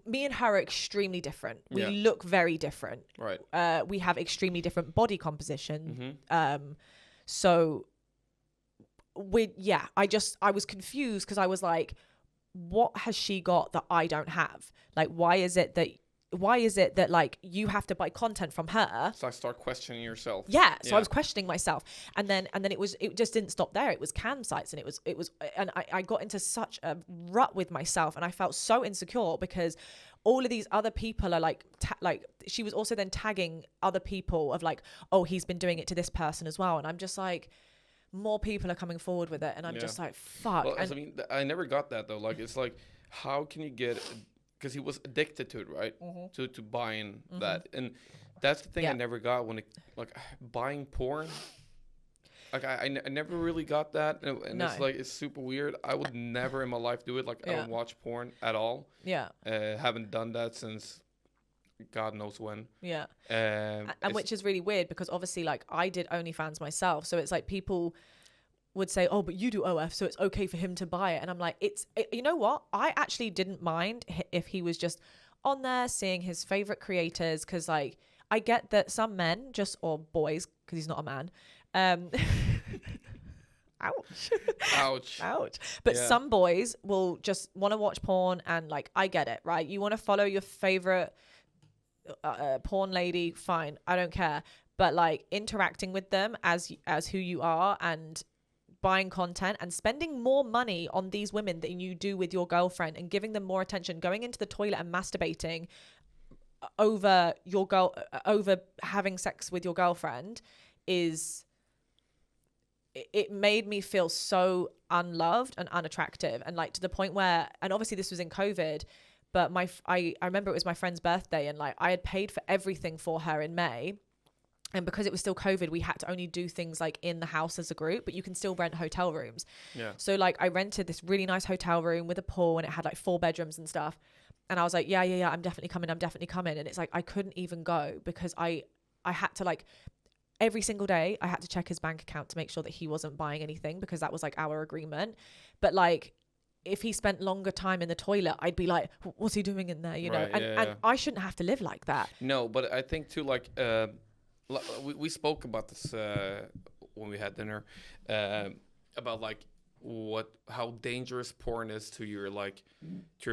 Me and her are extremely different. We look very different. Right. We have extremely different body composition. So I was confused because I was like, what has she got that I don't have? Like, why is it that like you have to buy content from her? So I start questioning yourself. Yeah. So I was questioning myself, and then it just didn't stop there. It was cam sites, and and I got into such a rut with myself, and I felt so insecure because all of these other people are like she was also then tagging other people of like, oh, he's been doing it to this person as well, and I'm just like, more people are coming forward with it, and I'm just like, fuck. Well, I mean, I never got that though. Like, it's like, how can you get? Because he was addicted to it, right? To buying that, and that's the thing I never got when it like buying porn. Like I never really got that, and it's like it's super weird. I would never in my life do it. Like I don't watch porn at all. Yeah, haven't done that since God knows when. Yeah, and which is really weird because obviously like I did OnlyFans myself, so it's like people would say, oh, but you do OF, so it's okay for him to buy it. And I'm like, you know what? I actually didn't mind if he was just on there seeing his favorite creators, because like I get that some men or boys, because he's not a man, ouch. But some boys will just want to watch porn, and like I get it, right? You want to follow your favorite porn lady, fine, I don't care. But like interacting with them as who you are, and buying content and spending more money on these women than you do with your girlfriend, and giving them more attention, going into the toilet and masturbating over having sex with your girlfriend, it made me feel so unloved and unattractive, and like to the point where, and obviously this was in COVID, but I remember it was my friend's birthday, and like I had paid for everything for her in May. And because it was still COVID, we had to only do things like in the house as a group, but you can still rent hotel rooms. Yeah. So like I rented this really nice hotel room with a pool, and it had like 4 bedrooms and stuff. And I was like, yeah, I'm definitely coming. And it's like, I couldn't even go because I had to like, every single day I had to check his bank account to make sure that he wasn't buying anything, because that was like our agreement. But like, if he spent longer time in the toilet, I'd be like, what's he doing in there? You know? And I shouldn't have to live like that. No, but I think too, like, we spoke about this when we had dinner about like how dangerous porn is to your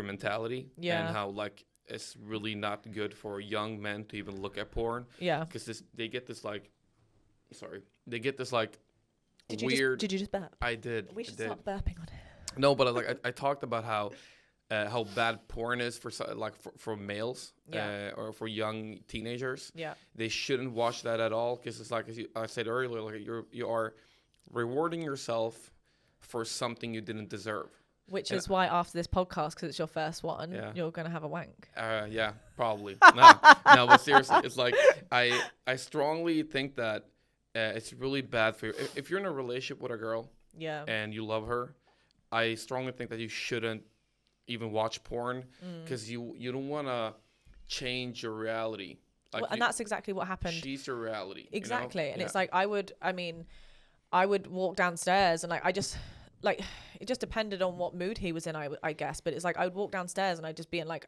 mentality, and how like it's really not good for young men to even look at porn. Yeah, because they get this weird. Did you just burp? I did. We should stop burping on it. No, but like I talked about how bad porn is for males, or for young teenagers. Yeah, they shouldn't watch that at all, because it's like, as I said earlier, like you are rewarding yourself for something you didn't deserve. Which is why after this podcast, because it's your first one, you're gonna have a wank. Yeah, probably. No, but seriously, it's like I strongly think that it's really bad for you if you're in a relationship with a girl. Yeah, and you love her. I strongly think that you shouldn't even watch porn, because you don't want to change your reality. Like, and that's exactly what happened. She's your reality. Exactly. You know? And it's like, I would walk downstairs, and like, it just depended on what mood he was in, I guess. But it's like, I would walk downstairs and I'd just be in like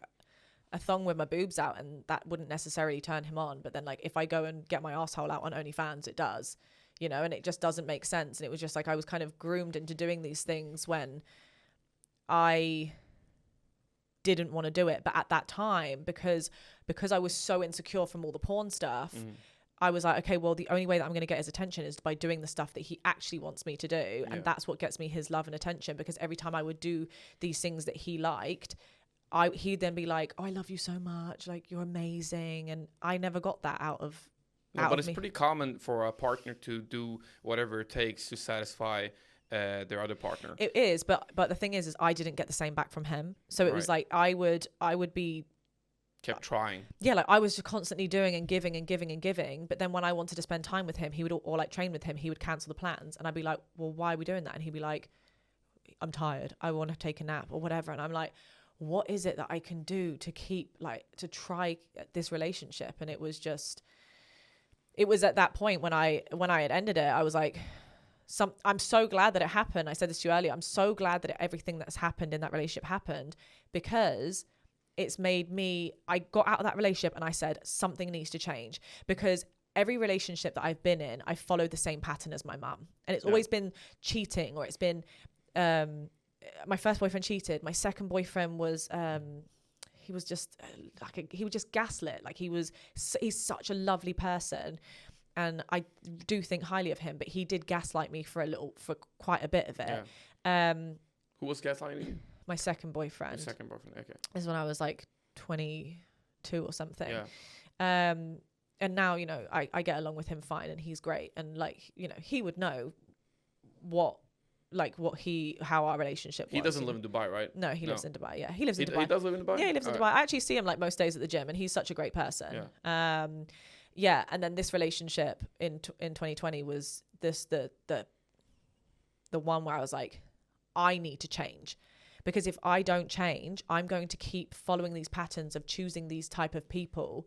a thong with my boobs out, and that wouldn't necessarily turn him on. But then like, if I go and get my asshole out on OnlyFans, it does, you know, and it just doesn't make sense. And it was just like, I was kind of groomed into doing these things when I didn't want to do it. But at that time, because I was so insecure from all the porn stuff, I was like, okay, well, the only way that I'm going to get his attention is by doing the stuff that he actually wants me to do. And that's what gets me his love and attention, because every time I would do these things that he liked, he'd then be like, oh, I love you so much, like, you're amazing. And I never got that out of but it's pretty common for a partner to do whatever it takes to satisfy their other partner. It is, but the thing is I didn't get the same back from him. So it was like I would be kept trying. Yeah, like I was just constantly doing and giving and giving and giving. But then when I wanted to spend time with him, he would, or like train with him, he would cancel the plans. And I'd be like, well, why are we doing that? And he'd be like, I'm tired. I want to take a nap or whatever. And I'm like, what is it that I can do to keep, like, to try this relationship? And it was at that point when I had ended it, I was like, I'm so glad that it happened. I said this to you earlier. I'm so glad that everything that's happened in that relationship happened, because it's made me, I got out of that relationship and I said, something needs to change, because every relationship that I've been in, I followed the same pattern as my mum. And it's always been cheating, or it's been, my first boyfriend cheated. My second boyfriend was, he was just he was just gaslit. Like he's such a lovely person. And I do think highly of him, but he did gaslight me for quite a bit of it. Yeah. Who was gaslighting you? My second boyfriend. Your second boyfriend, okay. This is when I was like 22 or something. Yeah. And now, you know, I get along with him fine, and he's great. And like, you know, he would know how our relationship was. He doesn't live in Dubai, right? No, he lives in Dubai. Yeah, he lives in Dubai. He does live in Dubai? Yeah, he lives in Dubai. I actually see him like most days at the gym, and he's such a great person. Yeah. Yeah, and then this relationship in 2020 was the one where I was like, I need to change, because if I don't change, I'm going to keep following these patterns of choosing these type of people,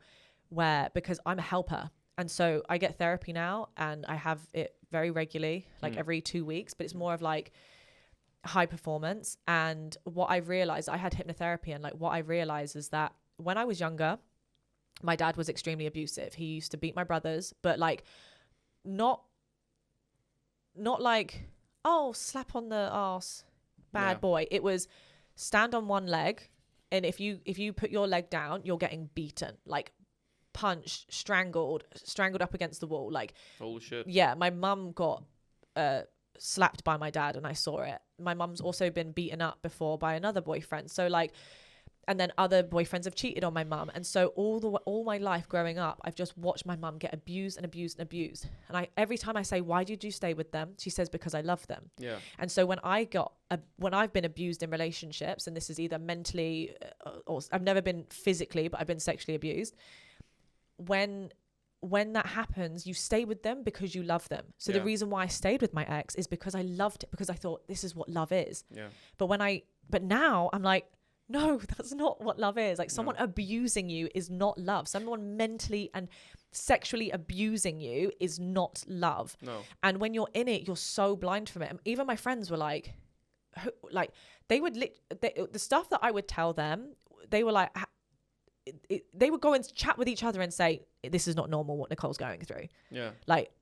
because I'm a helper. And so I get therapy now, and I have it very regularly, like every 2 weeks, but it's more of like high performance. And what I realized, I had hypnotherapy, and like what I realized is that when I was younger, my dad was extremely abusive. He used to beat my brothers, but like not like, oh, slap on the ass, bad boy. It was stand on one leg, and if you put your leg down, you're getting beaten, like punched, strangled up against the wall. Like, holy shit. Yeah, my mum got slapped by my dad, and I saw it. My mum's also been beaten up before by another boyfriend. So like, and then other boyfriends have cheated on my mum. And so all my life growing up, I've just watched my mum get abused and abused and abused. And every time I say, why did you stay with them? She says, because I love them. Yeah. And so when I've been abused in relationships, and this is either mentally or I've never been physically, but I've been sexually abused. When that happens, you stay with them because you love them. So the reason why I stayed with my ex is because I loved it, because I thought this is what love is. Yeah. But now I'm like, no, that's not what love is. Like, someone abusing you is not love. Someone mentally and sexually abusing you is not love. No. And when you're in it, you're so blind from it. And even my friends were like, the stuff that I would tell them, they were like, they would go and chat with each other and say, this is not normal what Nicole's going through. Yeah. Like,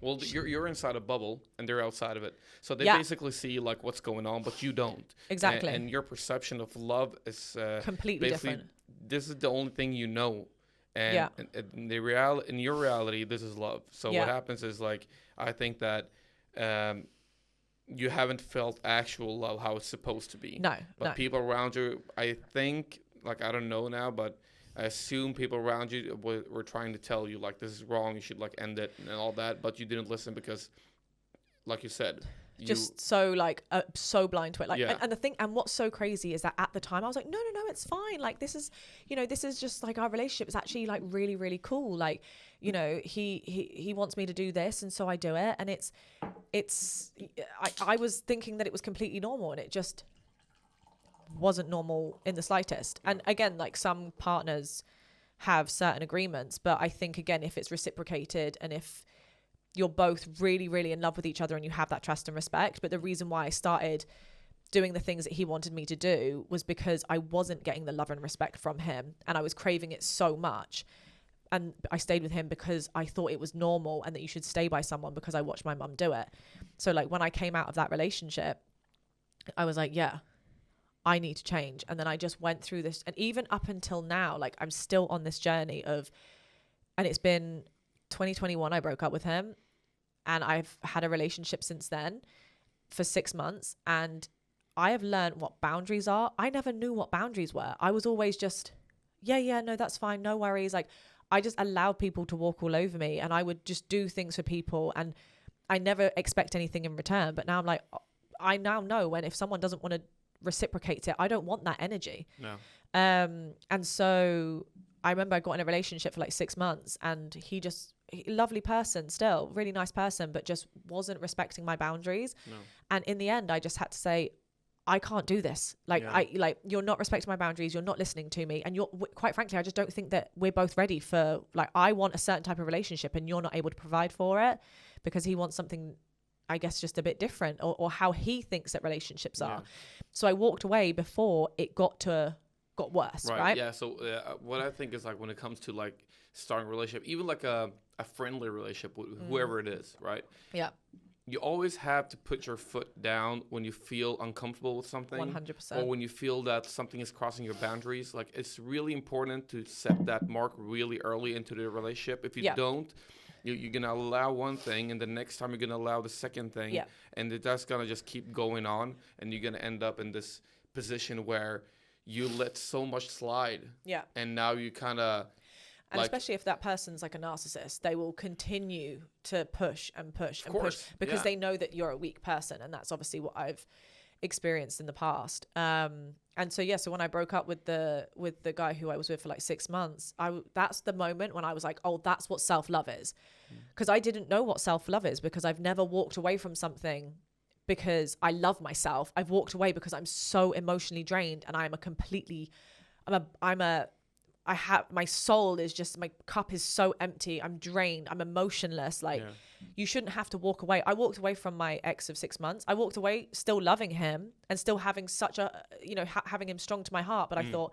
well, you're inside a bubble and they're outside of it. So they basically see like what's going on, but you don't. Exactly. And your perception of love is completely different. This is the only thing you know. And in your reality, this is love. So what happens is, like, I think that you haven't felt actual love how it's supposed to be. No. But people around you, I think, like, I don't know now, but I assume people around you were trying to tell you, like, this is wrong, you should, like, end it and all that, but you didn't listen because, like you said, so blind to it. Like, and the thing, and what's so crazy is that at the time I was like, no, it's fine. Like, this is just like our relationship is actually like really, really cool. Like, you know, he wants me to do this, and so I do it. And I was thinking that it was completely normal, and it just wasn't normal in the slightest. And again, like, some partners have certain agreements, but I think, again, if it's reciprocated and if you're both really, really in love with each other and you have that trust and respect. But the reason why I started doing the things that he wanted me to do was because I wasn't getting the love and respect from him, and I was craving it so much. And I stayed with him because I thought it was normal and that you should stay by someone, because I watched my mum do it. So like, when I came out of that relationship, I was like, yeah, I need to change. And then I just went through this, and even up until now, like, I'm still on this journey of, and it's been 2021 I broke up with him, and I've had a relationship since then for 6 months, and I have learned what boundaries are. I never knew what boundaries were. I was always just, no, that's fine, no worries. Like, I just allowed people to walk all over me, and I would just do things for people, and I never expect anything in return. But now I'm like, I now know when, if someone doesn't want to reciprocate it, I don't want that energy. No. And so I remember I got in a relationship for like 6 months, and lovely person still, really nice person, but just wasn't respecting my boundaries. No. And in the end, I just had to say, I can't do this. Like, you're not respecting my boundaries. You're not listening to me. And quite frankly, I just don't think that we're both ready for, like, I want a certain type of relationship and you're not able to provide for it, because he wants something, I guess, just a bit different, or how he thinks that relationships are. So I walked away before it got worse. Right. Yeah. So what I think is, like, when it comes to like starting a relationship, even like a friendly relationship with whoever it is, right? Yeah. You always have to put your foot down when you feel uncomfortable with something. 100%. Or when you feel that something is crossing your boundaries. Like, it's really important to set that mark really early into the relationship. If you don't, you're going to allow one thing, and the next time you're going to allow the second thing. Yeah. And that's going to just keep going on, and you're going to end up in this position where you let so much slide. Yeah. And now you kind of... And especially if that person's like a narcissist, they will continue to push and push and push, because they know that you're a weak person. And that's obviously what I've experienced in the past. And so, so when I broke up with the guy who I was with for like 6 months, that's the moment when I was like, oh, that's what self-love is. Because I didn't know what self-love is, because I've never walked away from something because I love myself. I've walked away because I'm so emotionally drained, and my soul is just, my cup is so empty. I'm drained. I'm emotionless. Like, you shouldn't have to walk away. I walked away from my ex of 6 months. I walked away still loving him and still having such a, having him strong to my heart. But I thought,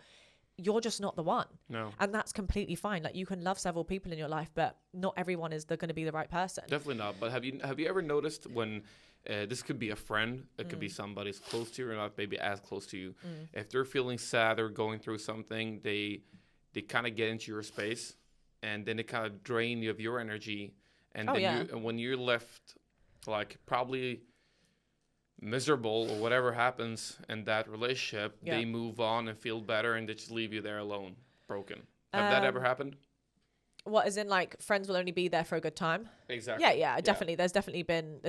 you're just not the one. No. And that's completely fine. Like, you can love several people in your life, but not everyone is going to be the right person. Definitely not. But have you ever noticed when, this could be a friend, it could be somebody who's close to you or not maybe as close to you. If they're feeling sad or going through something, they kind of get into your space, and then they kind of drain you of your energy. And and when you're left, like, probably miserable or whatever happens in that relationship, they move on and feel better, and they just leave you there alone, broken. Have that ever happened? What, as in, like, friends will only be there for a good time? Exactly. Yeah, definitely. There's definitely been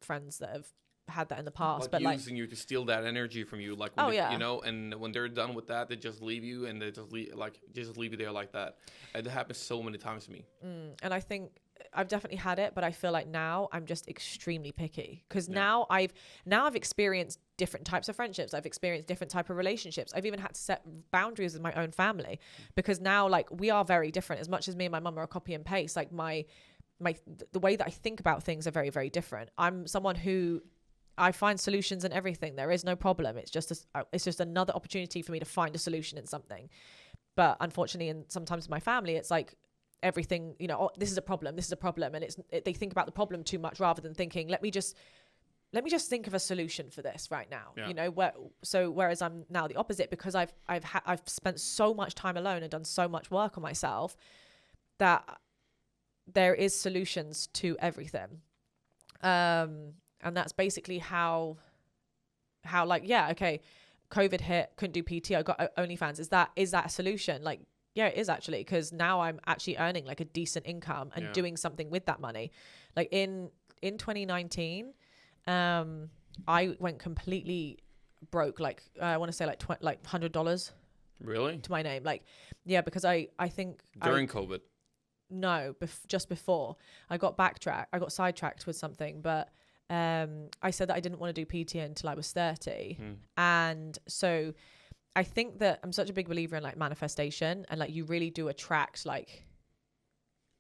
friends that have had that in the past, but using you to steal that energy from you, like, and when they're done with that, they just leave you, and they just leave you there like that. And it happens so many times to me. And I think I've definitely had it, but I feel like now I'm just extremely picky, because now I've experienced different types of friendships. I've experienced different type of relationships. I've even had to set boundaries with my own family, because now, like, we are very different. As much as me and my mum are a copy and paste, like, the way that I think about things are very, very different. I'm someone who, I find solutions in everything. There is no problem. It's just another opportunity for me to find a solution in something. But unfortunately, and sometimes in my family, it's like everything, this is a problem, and they think about the problem too much, rather than thinking, let me just think of a solution for this right now. Whereas I'm now the opposite, because I've spent so much time alone and done so much work on myself, that there is solutions to everything. And that's basically how COVID hit, couldn't do PT, I got OnlyFans. Is that a solution? Like, yeah, it is actually, because now I'm actually earning like a decent income and doing something with that money. Like in 2019, I went completely broke. Like, I want to say like $100. Really? To my name. Like, yeah, because I think during COVID. No, just before. I got sidetracked with something, but I said that I didn't want to do PT until I was 30. And so I think that I'm such a big believer in like manifestation, and like you really do attract, like,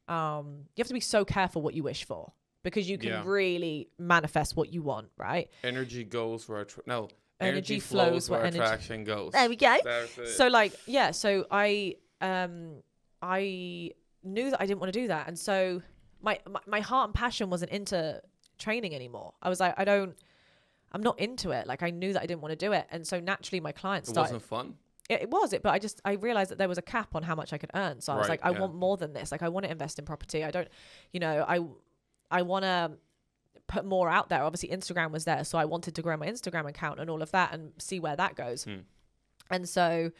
you have to be so careful what you wish for, because you can really manifest what you want, right? Energy goes where energy flows where attraction goes. There we go. So like, yeah, so I knew that I didn't want to do that. And so my heart and passion wasn't into training anymore. I was like, I'm not into it. Like, I knew that I didn't want to do it. And so naturally my clients started. It wasn't fun? It was, but I realized that there was a cap on how much I could earn. So I was like, I want more than this. Like, I want to invest in property. I don't, I want to put more out there. Obviously Instagram was there. So I wanted to grow my Instagram account and all of that and see where that goes. And so,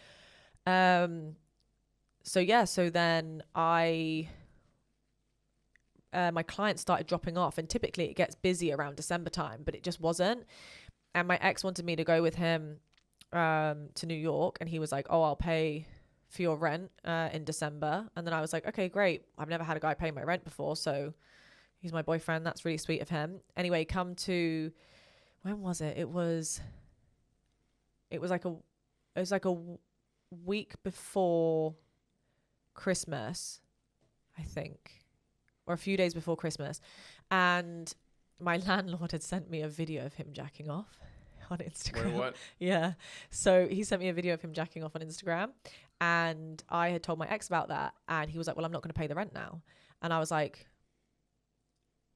so then my clients started dropping off, and typically it gets busy around December time, but it just wasn't. And my ex wanted me to go with him to New York, and he was like, oh, I'll pay for your rent in December. And then I was like, okay, great. I've never had a guy pay my rent before, so he's my boyfriend. That's really sweet of him. Anyway, come to, when was it? It was like a week before Christmas, I think, or a few days before Christmas. And my landlord had sent me a video of him jacking off on Instagram. Wait, what? Yeah. So he sent me a video of him jacking off on Instagram, and I had told my ex about that, and he was like, well, I'm not going to pay the rent now. And I was like,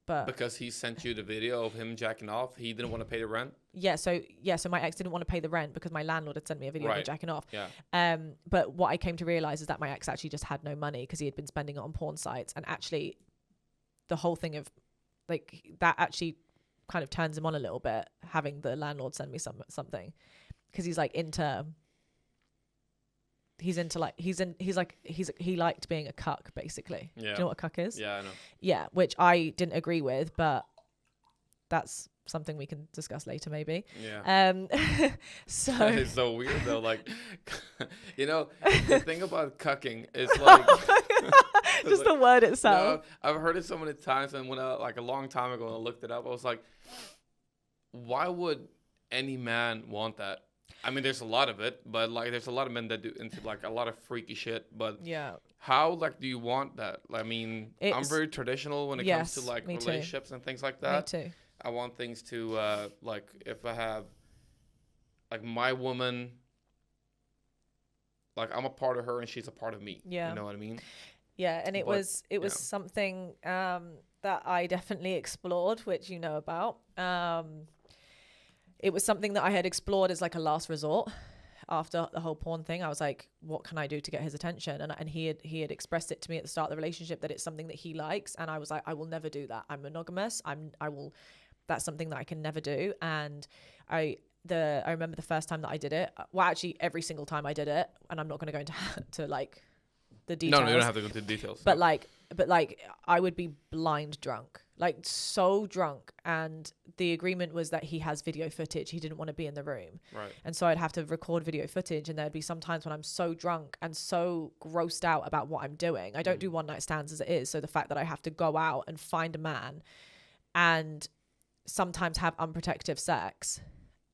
but because he sent you the video of him jacking off, he didn't want to pay the rent. So my ex didn't want to pay the rent because my landlord had sent me a video of him jacking off. Yeah. But what I came to realize is that my ex actually just had no money because he had been spending it on porn sites, and actually the whole thing of like that actually kind of turns him on a little bit, having the landlord send me something, because he liked being a cuck, basically. Yeah. Do you know what a cuck is? Yeah, I know. Yeah, which I didn't agree with, but that's something we can discuss later, maybe. Yeah. So That is so weird though. Like, you know, the thing about cucking is like just the word itself. No, I've heard it so many times, and when like a long time ago when I looked it up, I was like, why would any man want that? I mean, there's a lot of it, but like there's a lot of men that do into like a lot of freaky shit. But yeah, how like do you want that? I mean, I'm very traditional when it comes to like relationships and things like that. Me too. I want things to like if I have like my woman, like I'm a part of her and she's a part of me. Yeah, you know what I mean? Yeah, and it was something that I definitely explored, which you know about. It was something that I had explored as like a last resort after the whole porn thing. I was like, what can I do to get his attention? And he had expressed it to me at the start of the relationship that it's something that he likes, and I was like, I will never do that. I'm monogamous. That's something that I can never do. And I remember the first time that I did it. Well, actually, every single time I did it, and I'm not going to go into like the details. No, you don't have to go into the details. But like I would be blind drunk, like so drunk, and the agreement was that he has video footage. He didn't want to be in the room, right? And so I'd have to record video footage, and there'd be some times when I'm so drunk and so grossed out about what I'm doing. I don't do one night stands as it is, so the fact that I have to go out and find a man and sometimes have unprotected sex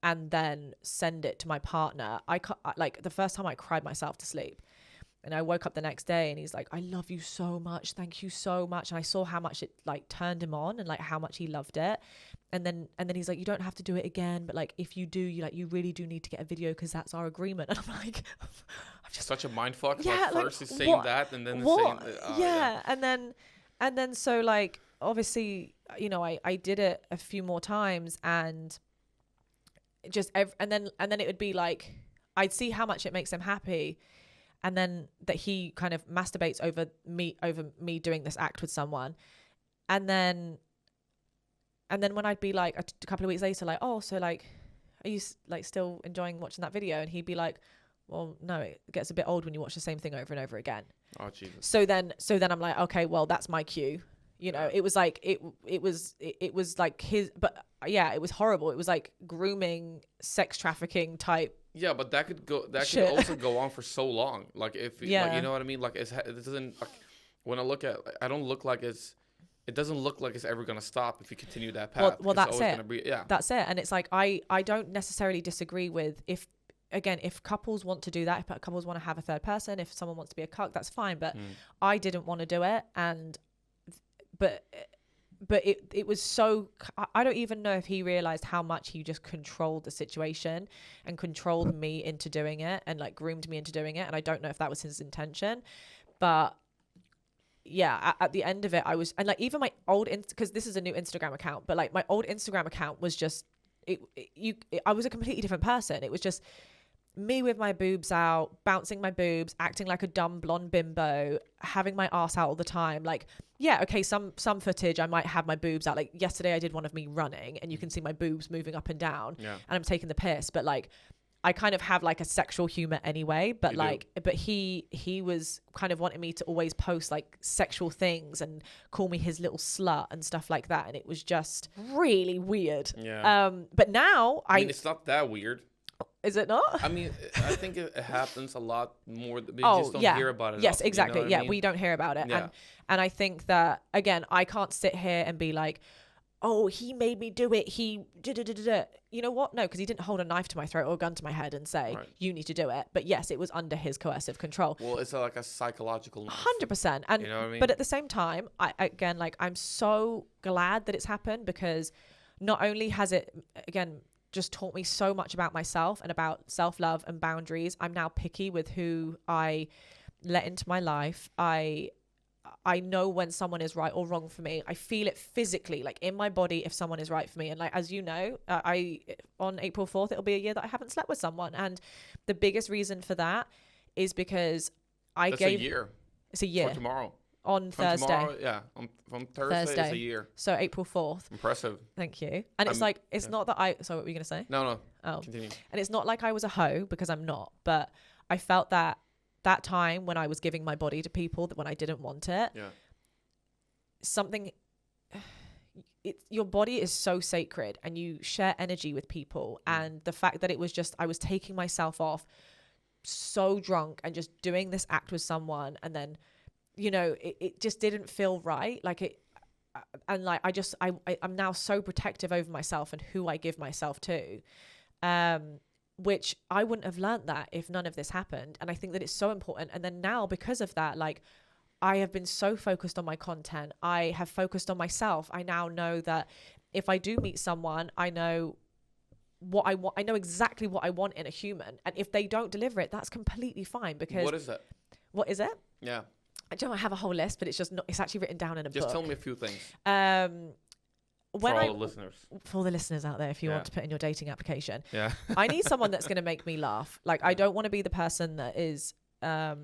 and then send it to my partner, like the first time I cried myself to sleep. And I woke up the next day and he's like, I love you so much. Thank you so much. And I saw how much it like turned him on and like how much he loved it. And then he's like, you don't have to do it again. But like, if you do, you really do need to get a video because that's our agreement. And I'm like, I'm just such a mind fuck. Yeah, like first he's saying that and then what? saying, yeah. And then so like, obviously, you know, I did it a few more times and just, and then it would be like, I'd see how much it makes him happy. And then that he kind of masturbates over me doing this act with someone. And then when I'd be like a couple of weeks later, like, oh, so like, are you like still enjoying watching that video? And he'd be like, well, no, it gets a bit old when you watch the same thing over and over again. Oh, Jesus. So then I'm like, okay, well, that's my cue. You know, it was like, it was like his, but yeah, it was horrible. It was like grooming, sex trafficking type. Yeah, but that could also go on for so long. Like if like, you know what I mean? Like it doesn't like when I look at it doesn't look like it's ever gonna stop if you continue that path. Well, that's it. That's it. And it's like I don't necessarily disagree with if couples want to do that, if couples want to have a third person, if someone wants to be a cuck, that's fine. But I didn't want to do it, but it was so, I don't even know if he realized how much he just controlled the situation and controlled me into doing it and like groomed me into doing it. And I don't know if that was his intention, but yeah, at the end of it, I was, and like even my old, because this is a new Instagram account, but like my old Instagram account was just, I was a completely different person. It was just me with my boobs out, bouncing my boobs, acting like a dumb blonde bimbo, having my ass out all the time. Like, yeah, okay, some footage I might have my boobs out. Like yesterday I did one of me running and you can see my boobs moving up and down and I'm taking the piss. But like, I kind of have like a sexual humor anyway, but but he was kind of wanting me to always post like sexual things and call me his little slut and stuff like that. And it was just really weird. Yeah. But now I mean, it's not that weird. Is it not? I mean, I think it happens a lot more. We Oh, just don't yeah. hear about it. Yes, often, exactly. You know what Yeah, I mean? we don't hear about it. Yeah. And I think that, again, I can't sit here and be like, oh, he made me do it. He did. You know what? No, because he didn't hold a knife to my throat or a gun to my head and say, Right. you need to do it. But yes, it was under his coercive control. Well, it's like a psychological. 100%. And You know what I mean? but at the same time, I'm so glad that it's happened, because not only has it, again, just taught me so much about myself and about self-love and boundaries. I'm now picky with who I let into my life. I know when someone is right or wrong for me. I feel it physically, like in my body, if someone is right for me. And like, as you know, on April 4th, it'll be a year that I haven't slept with someone. And the biggest reason for that is because That's a year. It's a year. For tomorrow. On From Thursday. Tomorrow, yeah. From Thursday, it's a year. So April 4th. Impressive. Thank you. And it's not that so what were you going to say? No. Oh. Continue. And it's not like I was a hoe, because I'm not. But I felt that time when I was giving my body to people, that when I didn't want it, your body is so sacred, and you share energy with people. And the fact that it was just, I was taking myself off so drunk and just doing this act with someone, and then, you know, it just didn't feel right. Like it, and like, I'm now so protective over myself and who I give myself to. Which I wouldn't have learned that if none of this happened. And I think that it's so important. And then now, because of that, like, I have been so focused on my content. I have focused on myself. I now know that if I do meet someone, I know what I want. I know exactly what I want in a human. And if they don't deliver it, that's completely fine. Because What is that? What is it? Yeah. I have a whole list, but it's just not, it's actually written down in a book. Just tell me a few things. When for all the listeners. For all the listeners out there, if you want to put in your dating application, Yeah. I need someone that's going to make me laugh. Like, I don't want to be the person that is, I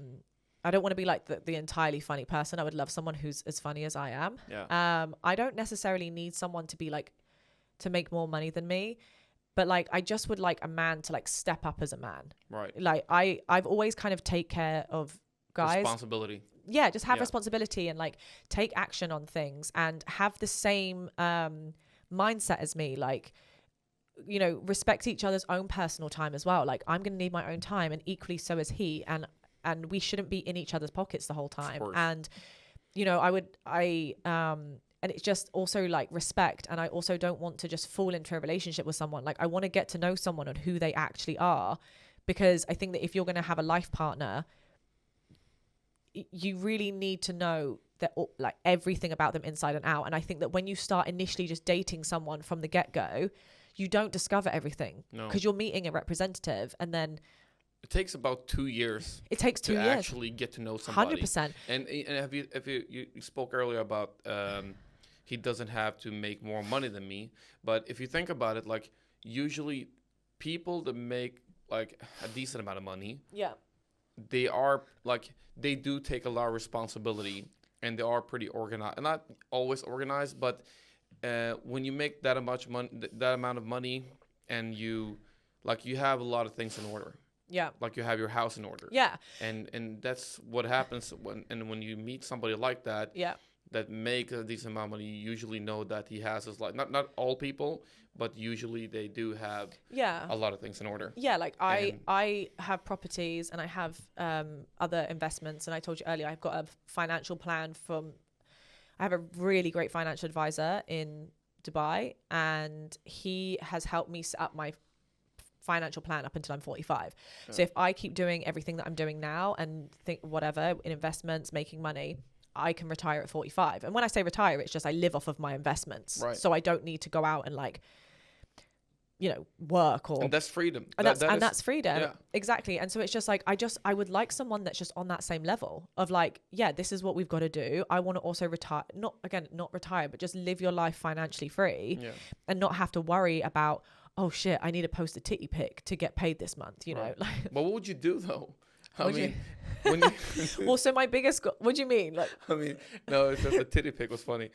don't want to be like the entirely funny person. I would love someone who's as funny as I am. Yeah. I don't necessarily need someone to be like, to make more money than me, but like, I just would like a man to like step up as a man. Right. Like I've always kind of take care of guys. Responsibility. Yeah, just have responsibility and like take action on things and have the same mindset as me. Like, you know, respect each other's own personal time as well. Like, I'm going to need my own time, and equally so is he. And we shouldn't be in each other's pockets the whole time. And, you know, and it's just also like respect. And I also don't want to just fall into a relationship with someone. Like, I want to get to know someone and who they actually are, because I think that if you're going to have a life partner, you really need to know that, like, everything about them inside and out. And I think that when you start initially just dating someone from the get-go, you don't discover everything, because you're meeting a representative, and then it takes about 2 years. It takes 2 years to actually get to know somebody. 100%. And if you spoke earlier about he doesn't have to make more money than me, but if you think about it, like, usually people that make like a decent amount of money, they are like, they do take a lot of responsibility, and they are pretty organized. Not always organized, but when you make that amount of money, and you have a lot of things in order. Yeah. Like, you have your house in order. Yeah. And that's what happens when you meet somebody like that. Yeah. That make a decent amount of money, you usually know that he has his life. Not all people, but usually they do have a lot of things in order. Yeah, like I have properties, and I have other investments, and I told you earlier, I've got a financial plan I have a really great financial advisor in Dubai, and he has helped me set up my financial plan up until I'm 45. So if I keep doing everything that I'm doing now and think whatever in investments, making money, I can retire at 45. And when I say retire, it's just I live off of my investments. Right. So I don't need to go out and like, you know, work or... And that's freedom. And that's freedom. Yeah. Exactly. And so it's just like, I would like someone that's just on that same level of like, yeah, this is what we've got to do. I want to also retire, not retire, but just live your life financially free and not have to worry about, oh shit, I need to post a titty pic to get paid this month, you know? Like, but what would you do though? I mean, well, so my biggest what do you mean? Like, I mean, no, it's just the titty pic was funny.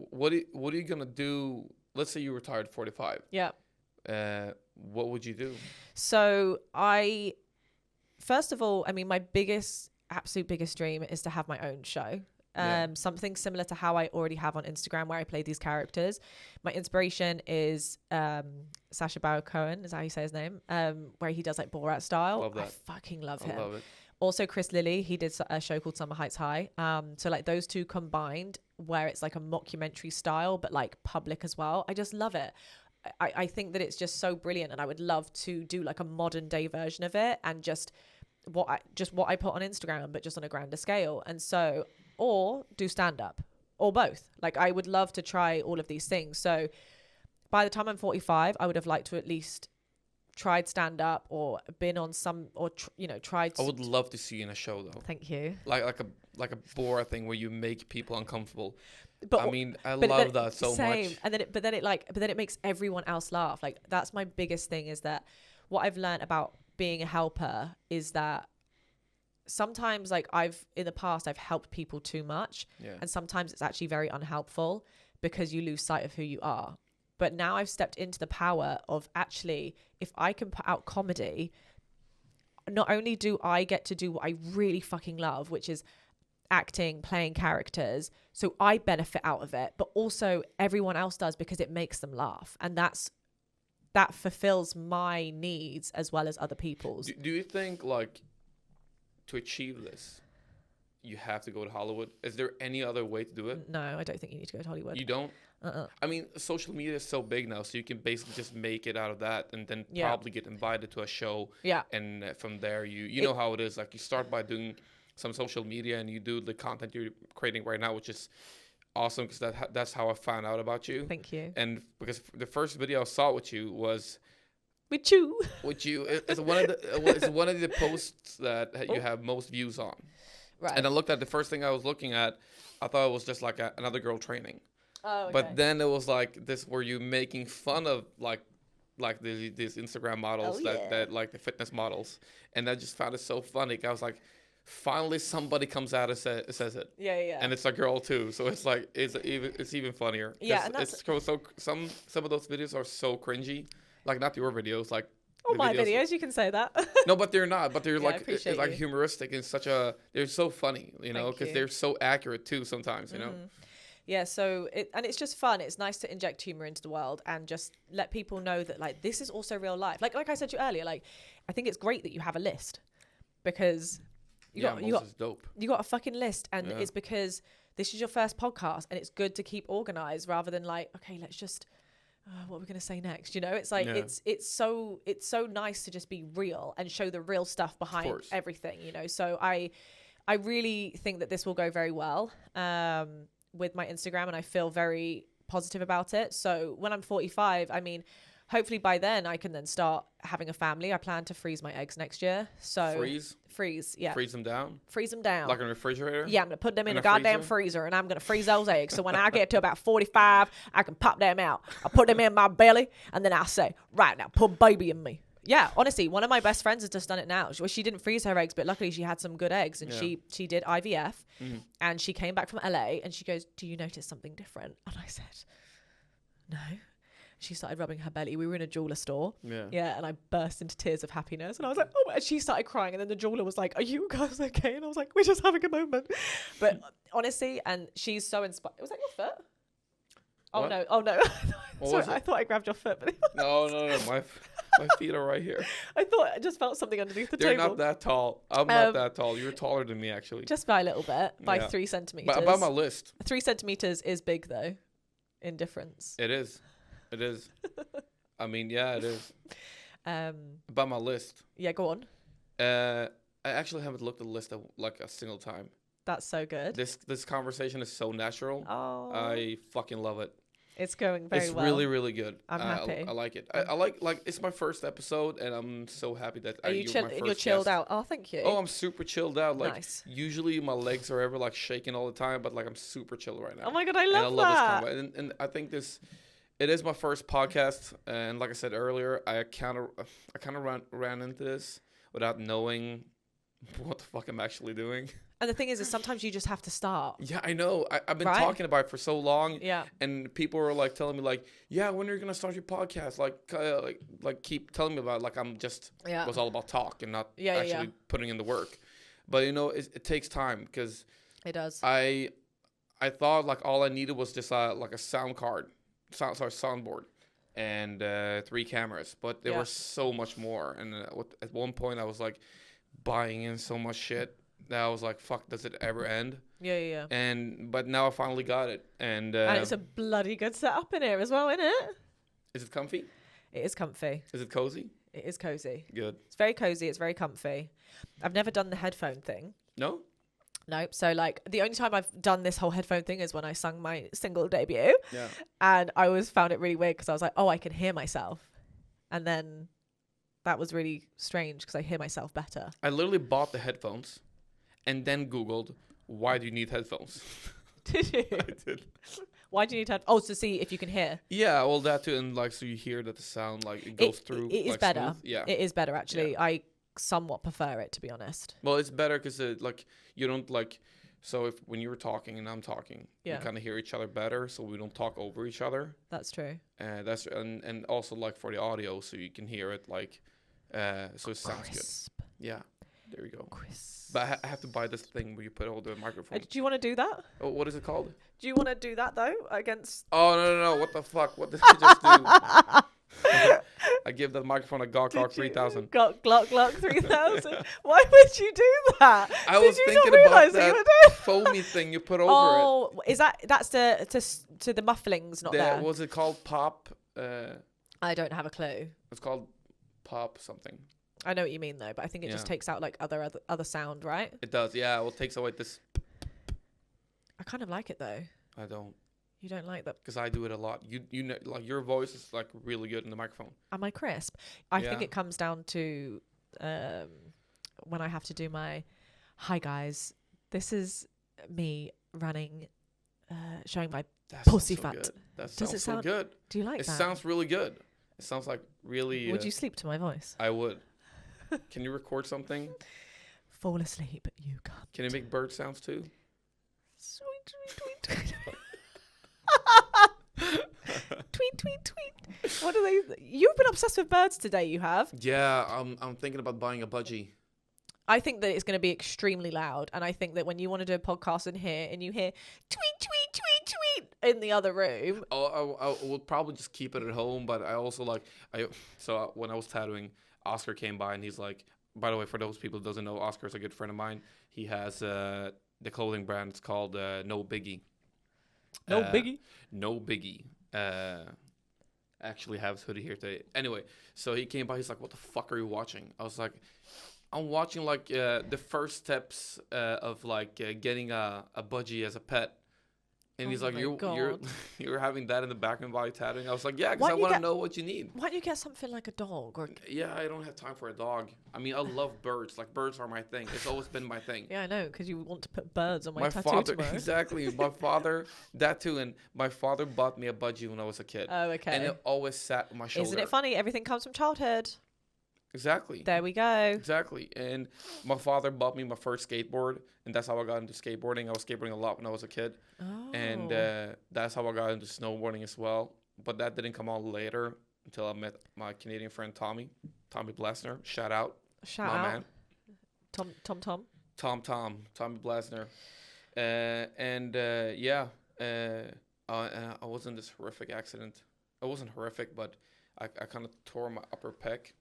What are you gonna do? Let's say you retired at 45. Yeah. What would you do? So first of all, I mean, my absolute biggest dream is to have my own show. something similar to how I already have on Instagram, where I play these characters. My inspiration is Sacha Baron Cohen, is how you say his name, where he does like Borat style. Love that. I fucking love him. Love it. Also Chris Lilly, he did a show called Summer Heights High. So like those two combined, where it's like a mockumentary style but like public as well. I just love it. I think that it's just so brilliant, and I would love to do like a modern day version of it, and just what I put on Instagram, but just on a grander scale. And so, or do stand up, or both. Like I would love to try all of these things. So by the time I'm 45, I would have liked to at least tried stand up, or been on some, or tried. I would love to see you in a show though. Thank you. Like a Borat thing where you make people uncomfortable. But I mean, I love that so much. And then it makes everyone else laugh. Like that's my biggest thing, is that what I've learned about being a helper is that sometimes, like in the past I've helped people too much, and sometimes it's actually very unhelpful because you lose sight of who you are. But now I've stepped into the power of, actually, if I can put out comedy, not only do I get to do what I really fucking love, which is acting, playing characters, so I benefit out of it, but also everyone else does, because it makes them laugh, and that fulfills my needs as well as other people's. Do you think, like, to achieve this, you have to go to Hollywood? Is there any other way to do it? No, I don't think you need to go to Hollywood. You don't? I mean, social media is so big now, so you can basically just make it out of that, and then probably get invited to a show. Yeah. And from there, you know how it is. Like, you start by doing some social media, and you do the content you're creating right now, which is awesome, because that's how I found out about you. Thank you. And because the first video I saw with you was with you. It's one of the posts that you have most views on. Right. And I looked at the first thing I was looking at, I thought it was just like another girl training. Oh, okay. But then it was like this, where you making fun of like these Instagram models, that like the fitness models, and I just found it so funny. I was like, finally somebody comes out and says it. Yeah. And it's a girl too, so it's like it's even funnier. Yeah, and it's so some of those videos are so cringy. Like, not your videos, like. Oh, my videos, you can say that. No, but they're not. But they're like, it's like you. humoristic, and they're so funny, because they're so accurate too sometimes, you know. Yeah, so it's just fun. It's nice to inject humor into the world and just let people know that, like, this is also real life. Like I said to you earlier, like, I think it's great that you have a list, because you got a fucking list, and it's because this is your first podcast, and it's good to keep organized rather than like, okay, let's just what are we going to say next? It's like it's so nice to just be real and show the real stuff behind everything, so I really think that this will go very well with my Instagram, and I feel very positive about it. So when I'm 45, I mean, hopefully by then I can then start having a family. I plan to freeze my eggs next year. So freeze, yeah. Freeze them down? Freeze them down. Like in a refrigerator? Yeah, I'm going to put them in a goddamn freezer, and I'm going to freeze those eggs. So when I get to about 45, I can pop them out. I'll put them in my belly, and then I'll say, right now, put baby in me. Yeah, honestly, one of my best friends has just done it now. She didn't freeze her eggs, but luckily she had some good eggs, and she did IVF, and she came back from LA, and she goes, do you notice something different? And I said, no. She started rubbing her belly. We were in a jeweler store. Yeah, and I burst into tears of happiness, and I was like, oh, and she started crying, and then the jeweler was like, are you guys okay? And I was like, we're just having a moment. But honestly, and she's so inspired. Was that your foot? What? Oh no. Sorry, I thought I grabbed your foot. But No. My feet are right here. I thought I just felt something underneath the table. They're not that tall. I'm not that tall. You're taller than me, actually. Just by a little bit, by 3 centimeters. By my list. 3 centimeters is big, though, in difference. It is. I mean, yeah, it is. By my list. Yeah, go on. I actually haven't looked at the list like a single time. That's so good. This conversation is so natural. Oh. I fucking love it. It's going very well. It's really, really good. I'm happy. I like it. I like it's my first episode, and I'm so happy that you're my first you're chilled guest. out. Oh, thank you. Oh, I'm super chilled out. Like, nice. Usually my legs are ever like shaking all the time, but like I'm super chill right now. Oh my god, I love that. This combo. And I think it is my first podcast, and like I said earlier, I kind of ran into this without knowing what the fuck I'm actually doing. And the thing is sometimes you just have to start. Yeah, I know. I've been talking about it for so long. Yeah. And people were like telling me like, yeah, when are you gonna start your podcast? Like keep telling me about it. Like I'm just was all about talk and not actually putting in the work. But it takes time, because it does. I I thought like all I needed was just like a sound card, soundboard, and 3 cameras. But there was so much more. And at one point, I was like buying in so much shit that I was like, "Fuck, does it ever end?" Yeah. But now I finally got it, and it's a bloody good setup in here as well, isn't it? is it comfy? It is comfy. Is it cozy? It is cozy. Good. It's very cozy. It's very comfy. I've never done the headphone thing. No? No. So like the only time I've done this whole headphone thing is when I sung my single debut. Yeah. And I always found it really weird because I was like, oh, I can hear myself. And then that was really strange because I hear myself better. I literally bought the headphones and then Googled, why do you need headphones? Did you? I did. Why do you need to? Oh, to see if you can hear. Yeah, well, that too, and like so you hear that the sound like it goes through. It is like, better. smooth. Yeah, it is better actually. Yeah. I somewhat prefer it, to be honest. Well, it's better because like you don't like. So if when you're talking and I'm talking, we kind of hear each other better, so we don't talk over each other. That's true. And also like for the audio, so you can hear it like, so it sounds good. Yeah, there you go. Crisp. But I have to buy this thing where you put all the microphones. Do you want to do that? Oh, what is it called? Do you want to do that though against? Oh no! What the fuck? What did I just do? I give that microphone a Glock 3000. Glock 3000. Why would you do that? I was thinking about that foamy thing you put over it. Oh, is that's to the mufflings not there? Was it called pop? I don't have a clue. It's called pop something. I know what you mean though, but I think it just takes out like other sound, right? It does, yeah. Well, it takes away this. I kind of like it though. I don't. You don't like that? Because I do it a lot. You know, like your voice is like really good in the microphone. Am I crisp? I think it comes down to when I have to do my hi guys. This is me running, showing my pussy fat. Good. That Does it sound so good? Do you like that? It sounds really good. It sounds like really. Would you sleep to my voice? I would. Can you record something? Fall asleep, you can't. Can you make bird sounds too? Sweet, tweet, tweet. Tweet, tweet, tweet. What are they? You've been obsessed with birds today, you have. Yeah, I'm thinking about buying a budgie. I think that it's going to be extremely loud. And I think that when you want to do a podcast in here and you hear tweet, tweet, tweet, tweet in the other room. Oh, I will probably just keep it at home. But I also like, so when I was tattooing, Oscar came by and he's like, by the way, for those people who doesn't know, Oscar's a good friend of mine. He has the clothing brand. It's called No Biggie. No Biggie? No Biggie. Actually have his hoodie here today. Anyway, so he came by. He's like, what the fuck are you watching? I was like, I'm watching like the first steps of like getting a budgie as a pet. And he's like, you're having that in the background while you're tattooing? I was like, yeah, because I want to know what you need. Why don't you get something like a dog? Or yeah, I don't have time for a dog. I mean, I love birds. Like, birds are my thing. It's always been my thing. Yeah, I know, because you want to put birds on my tattoo father, tomorrow. Exactly. My father, that too. And my father bought me a budgie when I was a kid. Oh, okay. And it always sat on my shoulder. Isn't it funny? Everything comes from childhood. Exactly. There we go. Exactly. And my father bought me my first skateboard, and that's how I got into skateboarding. I was skateboarding a lot when I was a kid. Oh. And that's how I got into snowboarding as well. But that didn't come on later until I met my Canadian friend Tommy Blasner. Shout out. Man. Tommy Blasner. I was in this horrific accident. It wasn't horrific, but I kind of tore my upper pec.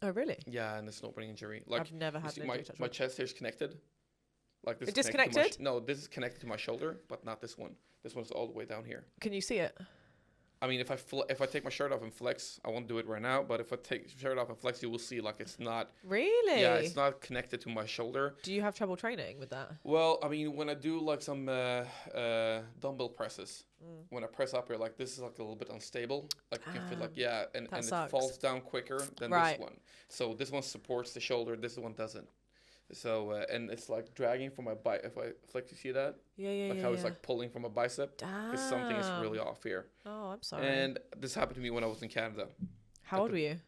Oh, really? Yeah, and the snowboarding injury. Like, I've never had an injury. My chest hair's connected. Like this. It disconnected? No, this is connected to my shoulder, but not this one. This one's all the way down here. Can you see it? I mean, if I take my shirt off and flex, I won't do it right now. But if I take the shirt off and flex, you will see like it's not. Really? Yeah, it's not connected to my shoulder. Do you have trouble training with that? Well, I mean, when I do like some dumbbell presses, when I press up here, like this is like a little bit unstable. Like you can feel like and it falls down quicker than this one. So this one supports the shoulder. This one doesn't. So and it's like dragging from my bicep. If I flex, you see that? Yeah. Like how it's like pulling from a bicep. Because something is really off here. Oh, I'm sorry. And this happened to me when I was in Canada. How old were you?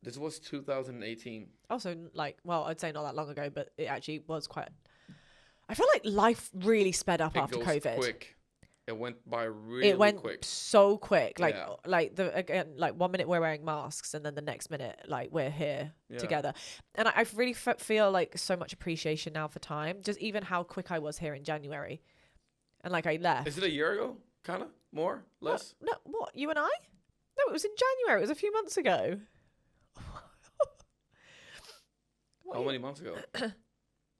This was 2018. Also, like, well, I'd say not that long ago, but it actually was quite. I feel like life really sped up after COVID. Quick. It went by really quick. It went so quick. Like 1 minute we're wearing masks, and then the next minute, like, we're here together. And I really feel like so much appreciation now for time. Just even how quick I was here in January. And like I left. Is it a year ago? Kind of? More? Less? What? No, what? You and I? No, it was in January. It was a few months ago. How many months ago?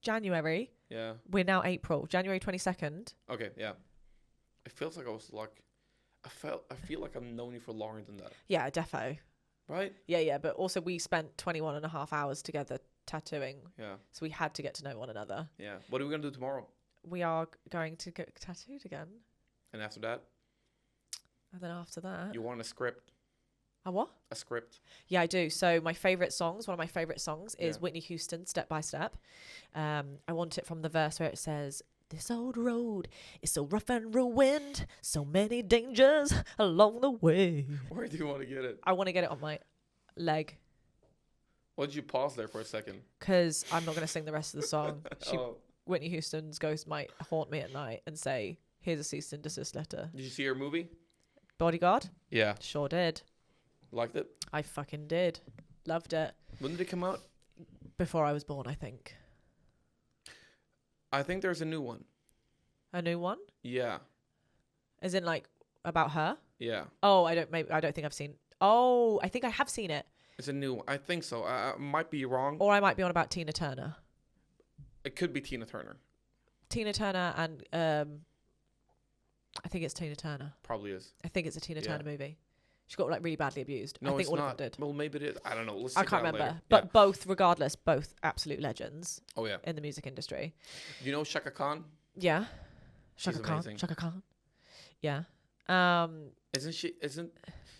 January. Yeah. We're now April. January 22nd. Okay, yeah. It feels like I was like, I feel like I've known you for longer than that. Yeah, defo. Right? Yeah. But also we spent 21 and a half hours together tattooing. Yeah. So we had to get to know one another. Yeah. What are we going to do tomorrow? We are going to get tattooed again. And after that? And then after that. You want a script? A what? A script. Yeah, I do. So my favourite songs, one of my favourite songs is Whitney Houston, Step by Step. I want it from the verse where it says, this old road is so rough and ruined, so many dangers along the way. Where do you want to get it? I want to get it on my leg. Why did you pause there for a second? Because I'm not going to sing the rest of the song. Whitney Houston's ghost might haunt me at night and say, here's a cease and desist letter. Did you see her movie? Bodyguard? Yeah. Sure did. Liked it? I fucking did. Loved it. When did it come out? Before I was born, I think. I think there's a new one. A new one? Yeah. As in like about her? Yeah. Oh, I don't think I've seen. Oh, I think I have seen it. It's a new one. I think so. I might be wrong. Or I might be on about Tina Turner. It could be Tina Turner. Tina Turner and I think it's Tina Turner. Probably is. I think it's a Tina Turner movie. She got like really badly abused. No, I think it's all not. of them did. Well, maybe it is. I don't know. Let's I check can't it out remember. later. But both, regardless, both absolute legends. Oh yeah. In the music industry. You know Shaka Khan? Yeah. She's amazing. Shaka Khan. Yeah. Isn't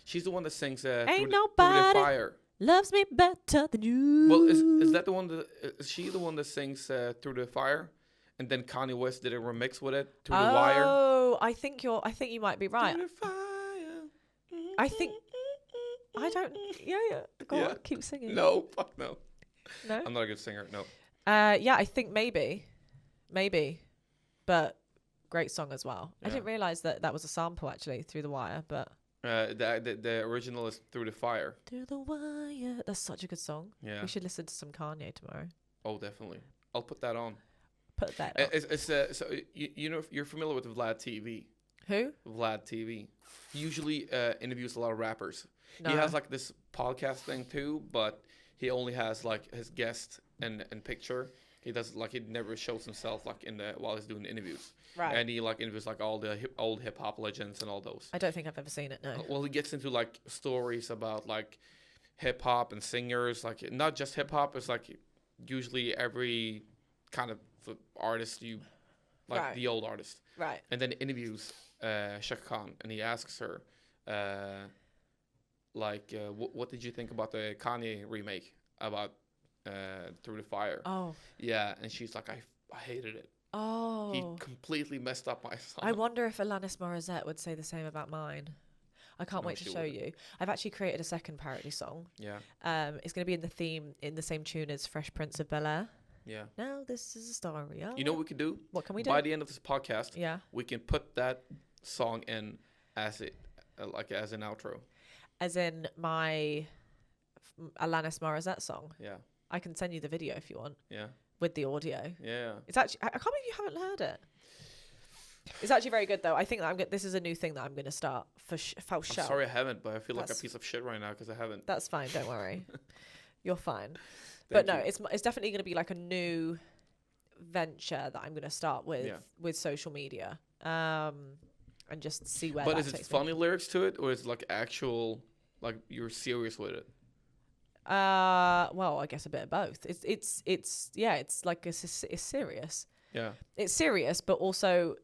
she's the one that sings Ain't through nobody the fire? Loves me better than you. Well, is that the one that is she the one that sings Through the Fire? And then Kanye West did a remix with it, Through the Wire. Oh, I think you might be right. Through the fire. I think I don't. Yeah. Go on, keep singing. No, fuck no. No. I'm not a good singer. No. Yeah, I think maybe, but great song as well. Yeah. I didn't realize that was a sample actually, Through the Wire, but The original is Through the Fire. Through the Wire. That's such a good song. Yeah. We should listen to some Kanye tomorrow. Oh, definitely. I'll put that on. Put that on. It's so you know you're familiar with Vlad TV. Who? Vlad TV. He usually interviews a lot of rappers. No. He has like this podcast thing too, but he only has like his guest and picture. He does like he never shows himself like while he's doing the interviews. Right. And he like interviews like all the old hip hop legends and all those. I don't think I've ever seen it. No. Well, he gets into like stories about like hip hop and singers, like not just hip hop. It's like usually every kind of artist you like, Right. the old artist. Right. And then interviews Shaka Khan, and he asks her, what did you think about the Kanye remake about Through the Fire? Oh. Yeah, and she's like, I hated it. Oh. He completely messed up my song. I wonder if Alanis Morissette would say the same about mine. I can't No, wait to she show wouldn't. you. I've actually created a second parody song. Yeah, It's going to be in the same tune as Fresh Prince of Bel-Air. yeah. Now this is a story. You know what we could do? What can we do? By the end of this podcast, Yeah. we can put that song in as as an outro. As in my Alanis Morissette song. Yeah, I can send you the video if you want yeah, with the audio. yeah. It's actually I can't believe you haven't heard it. It's actually very good though. I think that this is a new thing that I'm going to start for sure. I'm sorry I haven't, but I feel like a That's- piece of shit right now because I haven't. That's fine. Don't worry. You're fine. Thank But no, you. it's definitely going to be like a new venture that I'm going to start with Yeah. with social media, and just see where. But that is it takes me. funny lyrics to it, or is it like actual, like you're serious with it? Well, I guess a bit of both. It's like it's serious. Yeah. It's serious, but also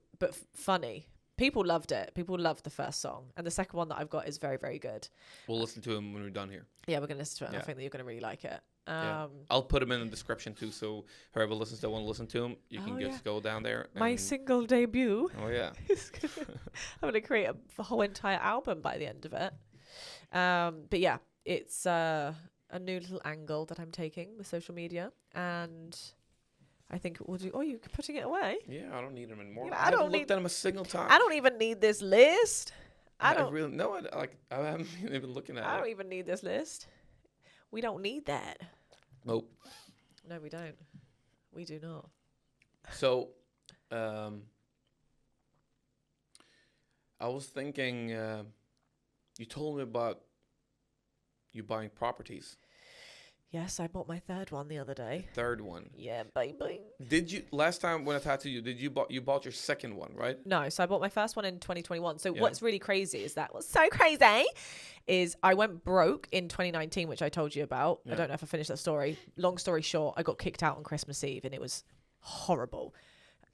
funny. People loved it. People loved the first song, and the second one that I've got is very, very good. We'll listen to him when we're done here. Yeah, we're gonna listen to it. And Yeah. I think that you're gonna really like it. Yeah. I'll put him in the description too, so whoever listens that want to listen to him, you can just go down there. My and- single debut. Oh yeah. I'm gonna create a whole entire album by the end of it. But yeah, it's a new little angle that I'm taking with social media, and I think it will do. Oh, you're putting it away? Yeah, I don't need him anymore. Yeah, I haven't looked at him a single time. I don't even need this list. I haven't even looking at I don't it. even need this list. We don't need that. Nope. No, we don't. We do not. So, I was thinking, you told me about you buying properties. Yes, I bought my third one the other day. Third one. Yeah, baby. Did you last time when I talked to you? Did you bought your second one, right? No, so I bought my first one in 2021. So Yeah. what's really crazy is that what's so crazy is I went broke in 2019, which I told you about. Yeah. I don't know if I finished that story. Long story short, I got kicked out on Christmas Eve, and it was horrible.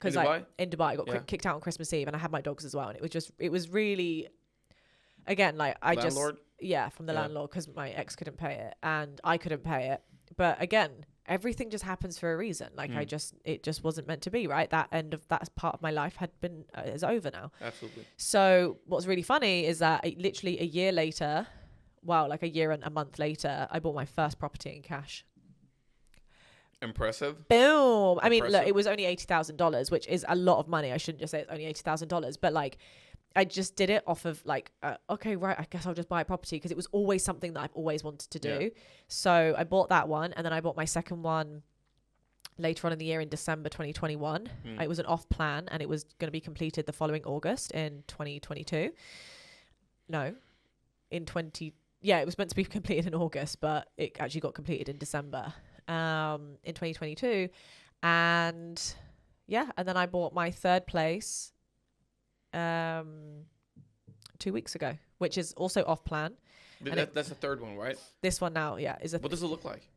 In Dubai? In Dubai, I got Yeah. kicked out on Christmas Eve, and I had my dogs as well, and it was really, again, like Landlord? from the Yeah. landlord, because my ex couldn't pay it and I couldn't pay it. But again, everything just happens for a reason. Like it just wasn't meant to be, right? That end of that part of my life had been is over now. Absolutely. So what's really funny is that literally a year later, like a year and a month later, I bought my first property in cash. Impressive. Boom. I mean, look, Impressive. it was only $80,000, which is a lot of money. I shouldn't just say it's only $80,000, but like, I just did it off of like, okay, right, I guess I'll just buy a property, because it was always something that I've always wanted to do. Yeah. So I bought that one, and then I bought my second one later on in the year in December 2021. It was an off plan, and it was going to be completed the following August in 2022. No, it was meant to be completed in August, but it actually got completed in December in 2022. And then I bought my third place 2 weeks ago, which is also off plan. That's the third one, right? This one now, is What does it look like?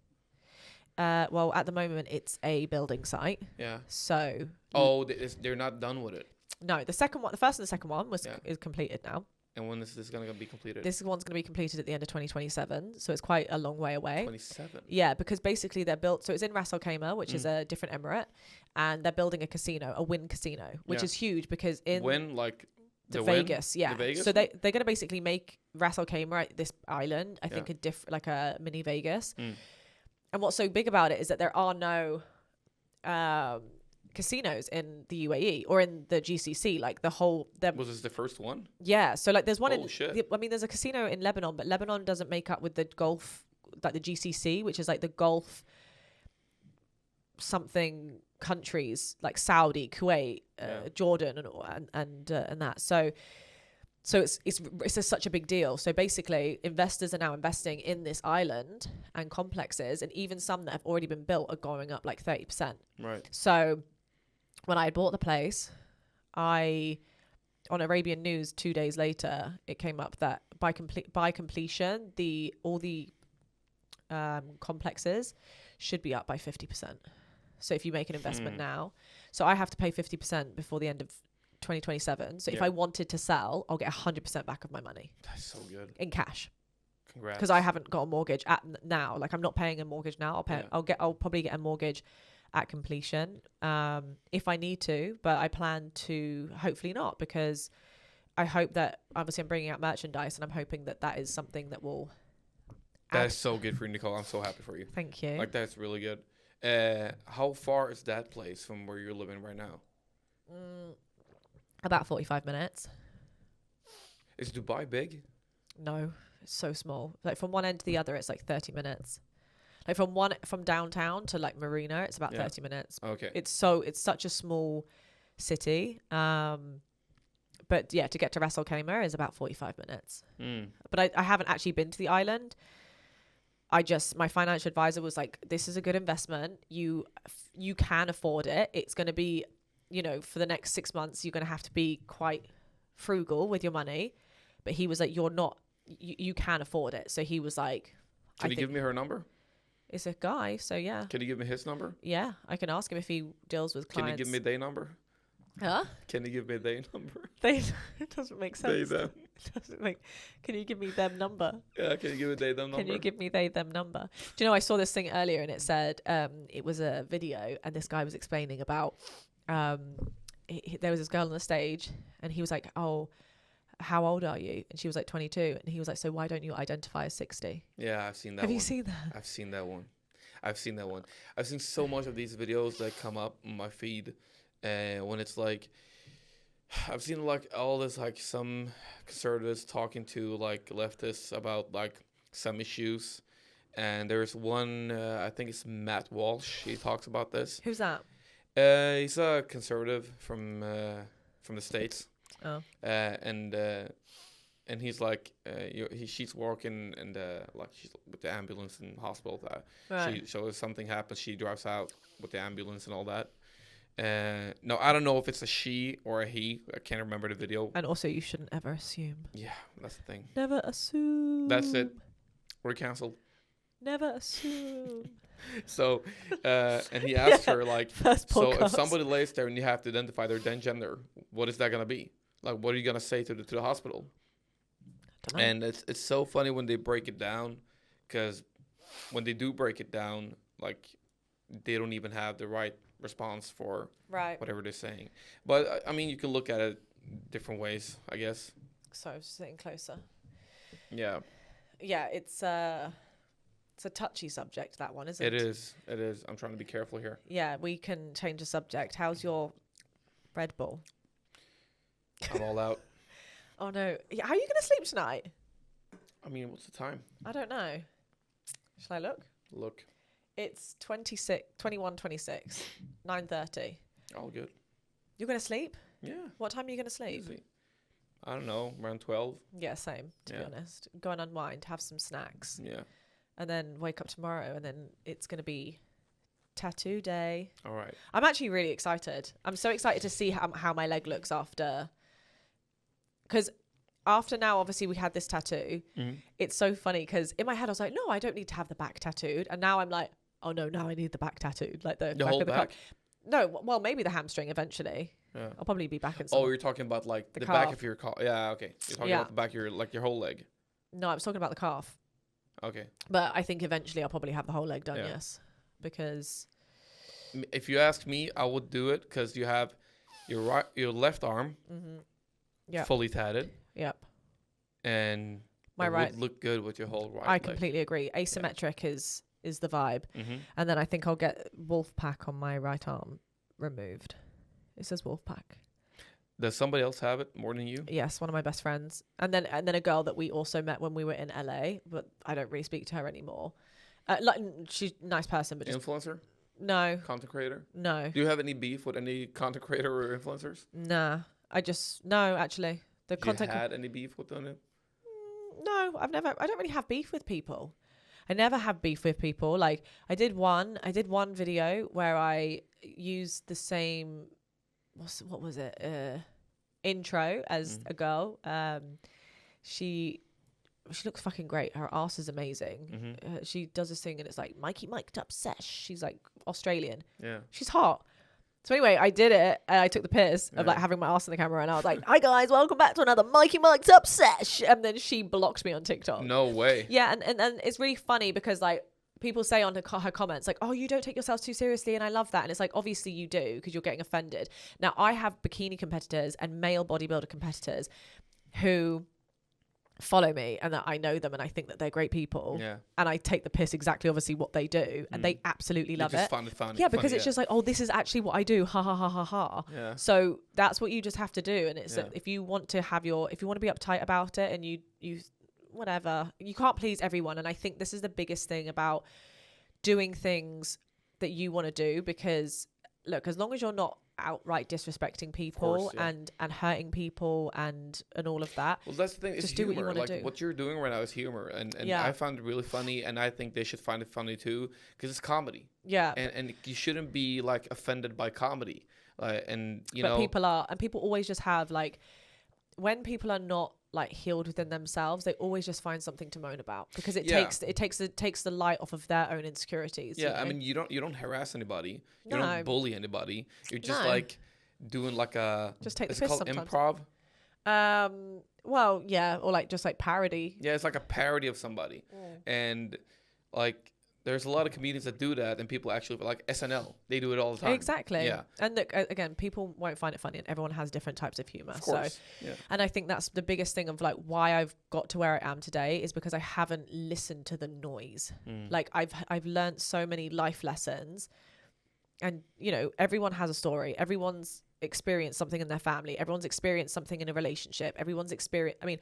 well, at the moment it's a building site. Yeah. So They're not done with it. no, the first and the second one is completed now. And when is this going to be completed? This one's going to be completed at the end of 2027, so it's quite a long way away. 27. Yeah, because basically they're built. So it's in Ras Al Khaimah, which is a different emirate, and they're building a casino, a Wynn casino, which is huge because in Wynn, like the Wynn? Vegas, yeah. The Vegas so they're going to basically make Ras Al Khaimah, this island, I think like a mini Vegas. And what's so big about it is that there are no casinos in the UAE or in the GCC. Like Was this the first one? yeah. So like there's one Shit. I mean, there's a casino in Lebanon, but Lebanon doesn't make up with the Gulf, like the GCC, which is like the Gulf something countries like Saudi, Kuwait, Jordan, and that. So it's such a big deal. So basically, investors are now investing in this island and complexes, and even some that have already been built are going up like 30%. Right. So when I had bought the place, on Arabian News 2 days later, it came up that by completion, all the complexes should be up by 50%. So if you make an investment now, so I have to pay 50% before the end of 2027. So if I wanted to sell, I'll get 100% back of my money. That's so good. In cash. Congrats. Because I haven't got a mortgage now. Like I'm not paying a mortgage now. I'll probably get a mortgage at completion if I need to, but I plan to hopefully not, because I hope that obviously I'm bringing out merchandise, and I'm hoping that is something that will. That is so good for you, Nicole. I'm so happy for you. Thank you. Like that's really good. How far is that place from where you're living right now? About 45 minutes. Is Dubai big? No, it's so small. Like from one end to the other, it's like 30 minutes. Like from downtown to like Marina, it's about 30 minutes. Okay. It's such a small city. But yeah, to get to Ras Al Khaimah is about 45 minutes. But I haven't actually been to the island. My financial advisor was like, this is a good investment. You can afford it. It's going to be, for the next 6 months, you're going to have to be quite frugal with your money. But he was like, you can afford it. So he was like, Can you give me her number? It's a guy, so yeah. Can you give me his number? Yeah, I can ask him if he deals with clients. Can you give me their number? Huh? Can you give me their number? It doesn't make sense. They them. It doesn't make. Can you give me them number? Yeah, can you give me they them number? Can you give me they them number? Do you know, I saw this thing earlier, and it said it was a video, and this guy was explaining about there was this girl on the stage, and he was like, "Oh, how old are you?" And she was like 22, and he was like, "So why don't you identify as 60?" Yeah, I've seen that. Have you seen that? I've seen that one. I've seen so much of these videos that come up on my feed, when it's like, I've seen like all this, like some conservatives talking to like leftists about like some issues, and there's one, I think it's Matt Walsh. He talks about this. Who's that? He's a conservative from the States. Oh. And he's like, she's working and like she's with the ambulance in hospital. Right. So if something happens, she drives out with the ambulance and all that. No, I don't know if it's a she or a he. I can't remember the video. And also, you shouldn't ever assume. Yeah, that's the thing. Never assume. That's it. We're canceled. Never assume. So, and he asked her like, First so podcast. if somebody lays there and you have to identify their then gender, what is that gonna be? Like, what are you gonna say to the hospital? Dunno. And it's so funny when they break it down, because when they do break it down, like they don't even have the right response for Right. whatever they're saying. But I mean, you can look at it different ways, I guess. So sitting closer. Yeah. Yeah, it's a touchy subject, that one, isn't it? It is. It is. I'm trying to be careful here. Yeah, we can change the subject. How's your Red Bull? I'm all out. Oh no. How are you going to sleep tonight? I mean, what's the time? I don't know. Shall I look? Look. It's 21:26, 9:30. All good. You're going to sleep? Yeah. What time are you going to sleep? Easy. I don't know, around 12. Yeah, same, to be honest. Go and unwind, have some snacks. Yeah. And then wake up tomorrow, and then it's going to be tattoo day. All right. I'm actually really excited. I'm so excited to see how my leg looks after. Because after now, obviously, we had this tattoo. Mm-hmm. It's so funny because in my head, I was like, no, I don't need to have the back tattooed. And now I'm like, oh, no, now I need the back tattooed. Like the back whole of the back? No, well, maybe the hamstring eventually. Yeah. I'll probably be back in some. Oh, you're talking about like the back of your calf. Yeah, okay. You're talking about the back of your, like your whole leg. No, I was talking about the calf. Okay. But I think eventually I'll probably have the whole leg done, Yeah. yes. Because... If you ask me, I would do it because you have your left arm fully tatted. Yep. And My it right. would look good with your whole right I leg. completely agree. Asymmetric is the vibe. Mm-hmm. And then I think I'll get Wolfpack on my right arm removed. It says Wolfpack. Does somebody else have it more than you? Yes, one of my best friends. And then a girl that we also met when we were in LA, but I don't really speak to her anymore. Like she's a nice person, but just... Influencer? No. Content creator? No. Do you have any beef with any content creator or influencers? Nah. No, actually. The content... You had any beef with them? No, I don't really have beef with people. I never have beef with people. Like I did one video where I used the same, what was it? Intro as a girl. She looks fucking great. Her ass is amazing. Mm-hmm. She does this thing and it's like Mikey mic'd up sesh. She's like Australian. Yeah. She's hot. So anyway, I did it. And I took the piss of like having my ass in the camera, and I was like, "Hi guys, welcome back to another Mikey Mike's Up sesh." And then she blocked me on TikTok. No way. Yeah, and it's really funny because like people say on her comments like, "Oh, you don't take yourself too seriously," and I love that. And it's like, obviously you do because you're getting offended. Now I have bikini competitors and male bodybuilder competitors who follow me and that I know them and I think that they're great people. Yeah. And I take the piss exactly obviously what they do and they absolutely love it. Yeah, because it's just like, oh, this is actually what I do. Ha ha ha ha ha. Yeah. So that's what you just have to do. And it's if you want to be uptight about it and you whatever, you can't please everyone. And I think this is the biggest thing about doing things that you want to do, because look, as long as you're not outright disrespecting people and hurting people and all of that. Well, that's the thing. Just it's do humor. what you want to do. What you're doing right now is humor, and I found it really funny, and I think they should find it funny too, because it's comedy. Yeah. And you shouldn't be like offended by comedy, and but people are, and people always just have like, when people are not like healed within themselves, they always just find something to moan about, because it takes the light off of their own insecurities. Yeah, you know? I mean, you don't harass anybody, you don't bully anybody. You're just like doing like a just take the piss piss called sometimes. Improv. Well, yeah, or like just like parody. Yeah, it's like a parody of somebody, and like there's a lot of comedians that do that, and people actually like SNL. They do it all the time. Exactly. Yeah. And look, again, people won't find it funny, and everyone has different types of humor. Of course. So, and I think that's the biggest thing of like why I've got to where I am today, is because I haven't listened to the noise. Like I've learned so many life lessons, and everyone has a story. Everyone's experienced something in their family. Everyone's experienced something in a relationship. Everyone's experienced. I mean,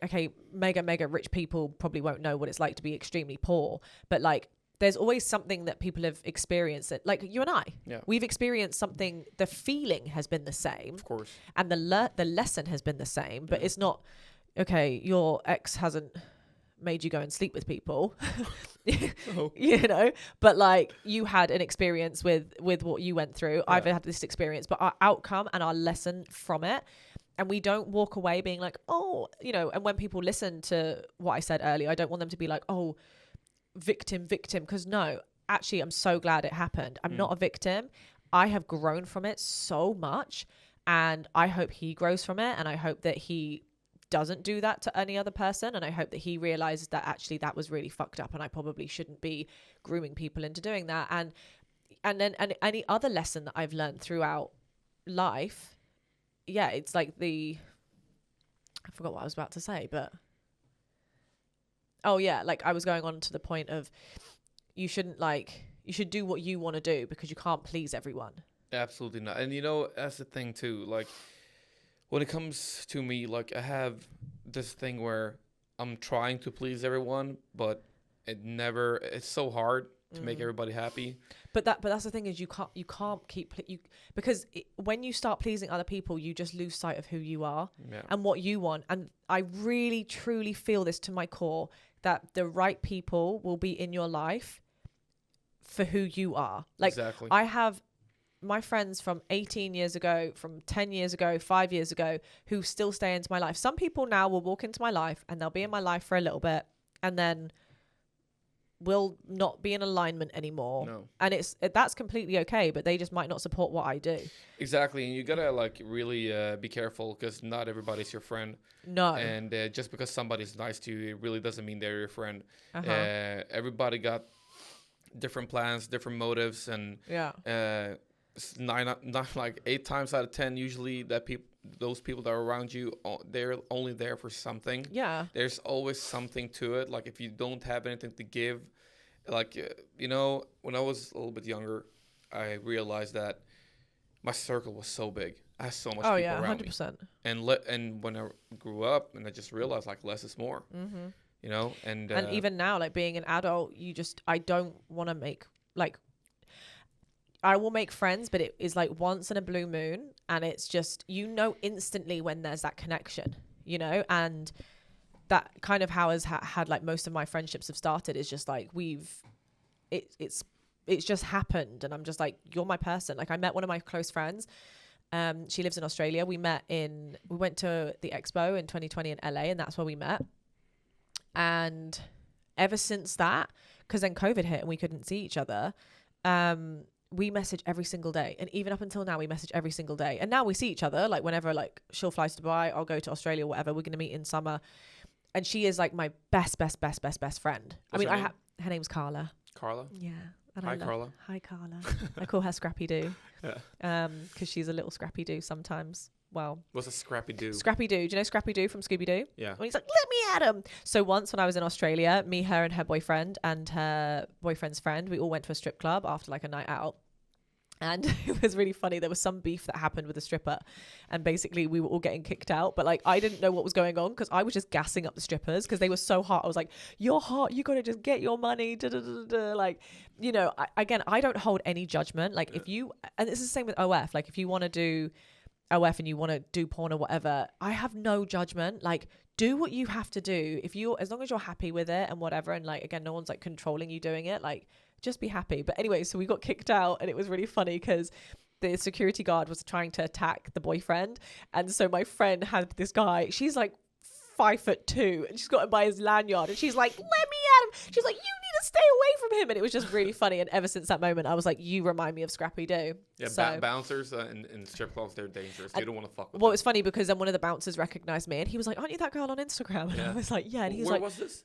okay, mega rich people probably won't know what it's like to be extremely poor, but like there's always something that people have experienced that, like you and I, we've experienced something. The feeling has been the same, Of course. and the lesson has been the same, but it's not, okay, your ex hasn't made you go and sleep with people, you know, but like you had an experience with what you went through. I've had this experience, but our outcome and our lesson from it, and we don't walk away being like, oh, you know, and when people listen to what I said earlier, I don't want them to be like, oh, victim, because no, actually I'm so glad it happened. I'm not a victim. I have grown from it so much, and I hope he grows from it, and I hope that he doesn't do that to any other person, and I hope that he realizes that actually that was really fucked up, and I probably shouldn't be grooming people into doing that. And any other lesson that I've learned throughout life, it's like I forgot what I was about to say, but like I was going on to the point of you should do what you want to do, because you can't please everyone. Absolutely not. And you know, that's the thing too, like when it comes to me, like I have this thing where I'm trying to please everyone, but it's so hard to make everybody happy. But that's the thing, is you can't keep because when you start pleasing other people, you just lose sight of who you are and what you want. And I really truly feel this to my core, that the right people will be in your life for who you are. Like, exactly. I have my friends from 18 years ago, from 10 years ago, 5 years ago, who still stay into my life. Some people now will walk into my life and they'll be in my life for a little bit and then will not be in alignment anymore. No. And that's completely okay, but they just might not support what I do. Exactly. And you gotta like really be careful, because not everybody's your friend. No. And just because somebody's nice to you, it really doesn't mean they're your friend. Everybody got different plans, different motives, and not like 8 times out of 10 usually that those people that are around you, they're only there for something. There's always something to it. Like if you don't have anything to give, like you know, when I was a little bit younger, I realized that my circle was so big. I had so much people around 100%. Me. And when I grew up, and I just realized like less is more. You know, and even now, like being an adult, I don't want to make like. I will make friends, but it is like once in a blue moon, and it's just, you know, instantly when there's that connection, you know, and that kind of how has had like most of my friendships have started is just like it's just happened, and I'm just like, you're my person. Like I met one of my close friends. She lives in Australia. We went to the expo in 2020 in LA, and that's where we met. And ever since that, because then COVID hit and we couldn't see each other, we message every single day. And even up until now, we message every single day. And now we see each other, like whenever like she'll fly to Dubai, I'll go to Australia, whatever. We're going to meet in summer. And she is like my best friend. What's her name? Her name's Carla. Carla? Yeah. And Hi, Carla. Hi, Carla. I call her Scrappy Doo. Because she's a little Scrappy Doo sometimes. Well, what's a Scrappy Doo? Scrappy Doo. Do you know Scrappy Doo from Scooby Doo? Yeah. When he's like, let me at him. So once when I was in Australia, me, her, and her boyfriend and her boyfriend's friend, we all went to a strip club after like a night out. And it was really funny. There was some beef that happened with the stripper, and basically we were all getting kicked out. But like, I didn't know what was going on because I was just gassing up the strippers because they were so hot. I was like, "You're hot. You got to just get your money." Like, you know, I don't hold any judgment. Like, if you, and it's the same with OF. Like, if you want to do OF and you want to do porn or whatever, I have no judgment. Like, do what you have to do. As long as you're happy with it and whatever. And like, again, no one's like controlling you doing it. Like, just be happy. But anyway, so we got kicked out, and it was really funny because the security guard was trying to attack the boyfriend. And so my friend had this guy, she's like 5'2", and she's got him by his lanyard, and she's like, let me at him. She's like, you need to stay away from him. And it was just really funny. And ever since that moment, I was like, you remind me of Scrappy Doo. Yeah, so, bouncers in strip clubs, they're dangerous. You don't want to fuck with them. Well, it was funny because then one of the bouncers recognized me, and he was like, aren't you that girl on Instagram? And I was like, yeah. And he was Where like, was this?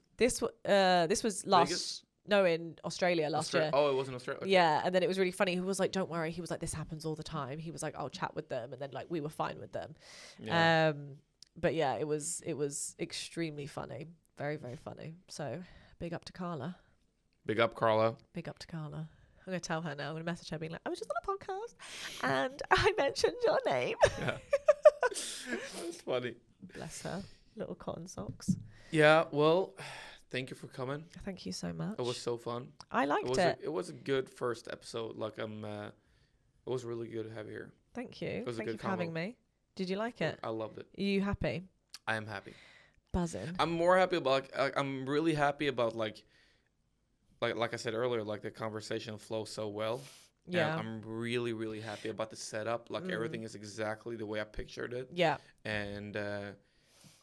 This was last... Vegas? No, in Australia last year. Oh, it was in Australia? Okay. Yeah, and then it was really funny. He was like, don't worry. He was like, this happens all the time. He was like, I'll chat with them. And then like we were fine with them. Yeah. But yeah, it was extremely funny. Very, very funny. So big up to Carla. Big up, Carla. Big up to Carla. I'm going to tell her now. I'm going to message her being like, I was just on a podcast and I mentioned your name. Yeah. That's funny. Bless her. Little cotton socks. Yeah, well, thank you for coming. Thank you so much. It was so fun. I liked it. It was a good first episode. Like it was really good to have you here. Thank you. It was a Thank good you for having me. Did you like it? I loved it. Are you happy? I am happy. Buzzing. I'm more happy about. I'm really happy about like I said earlier. Like the conversation flows so well. Yeah. And I'm really, really happy about the setup. Like everything is exactly the way I pictured it. Yeah. And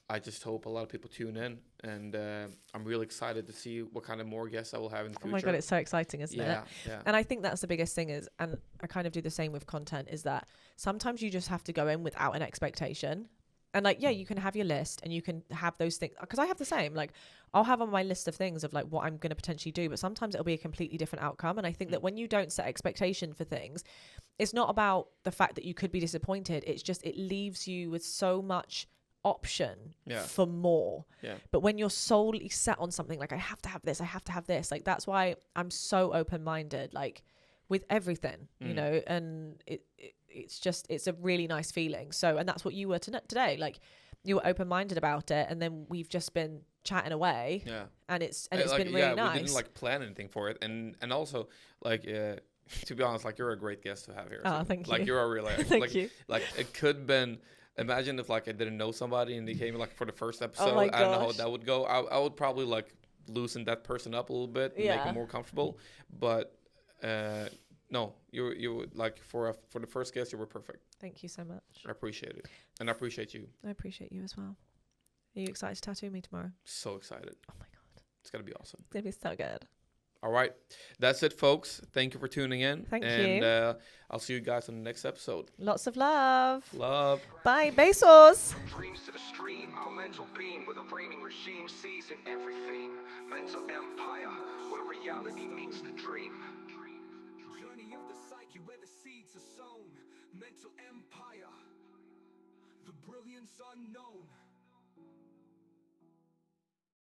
I just hope a lot of people tune in. And I'm really excited to see what kind of more guests I will have in the future. Oh my God, it's so exciting, isn't it? Yeah. And I think that's the biggest thing is, and I kind of do the same with content, is that sometimes you just have to go in without an expectation. And like, yeah, you can have your list and you can have those things. Because I have the same. Like, I'll have on my list of things of like what I'm going to potentially do. But sometimes it'll be a completely different outcome. And I think that when you don't set expectation for things, it's not about the fact that you could be disappointed. It's just it leaves you with so much option for more. Yeah. But when you're solely set on something like, I have to have this, like that's why I'm so open-minded, like with everything, you know, and it's a really nice feeling. So, and that's what you were today. Like you were open-minded about it, and then we've just been chatting away. Yeah. And it's like, been really nice. We didn't like plan anything for it, and also like to be honest, like you're a great guest to have here. Oh, thank you. Like you're a really thank you. Like it could have been. Imagine if like I didn't know somebody and they came like for the first episode. Oh my I don't know how gosh. that would go. I would probably like loosen that person up a little bit, and make them more comfortable. But no, you like for the first guest, you were perfect. Thank you so much. I appreciate it, and I appreciate you. I appreciate you as well. Are you excited to tattoo me tomorrow? So excited. Oh my God. It's gonna be awesome. It's gonna be so good. All right. That's it, folks. Thank you for tuning in. Thank you. And I'll see you guys on the next episode. Lots of love. Love. Bye. Besos. Dreams to the stream, our mental being with a framing regime seizing everything. Mental empire, where reality meets the dream. Journey of the psyche where the seeds are sown. Mental empire, the brilliance unknown.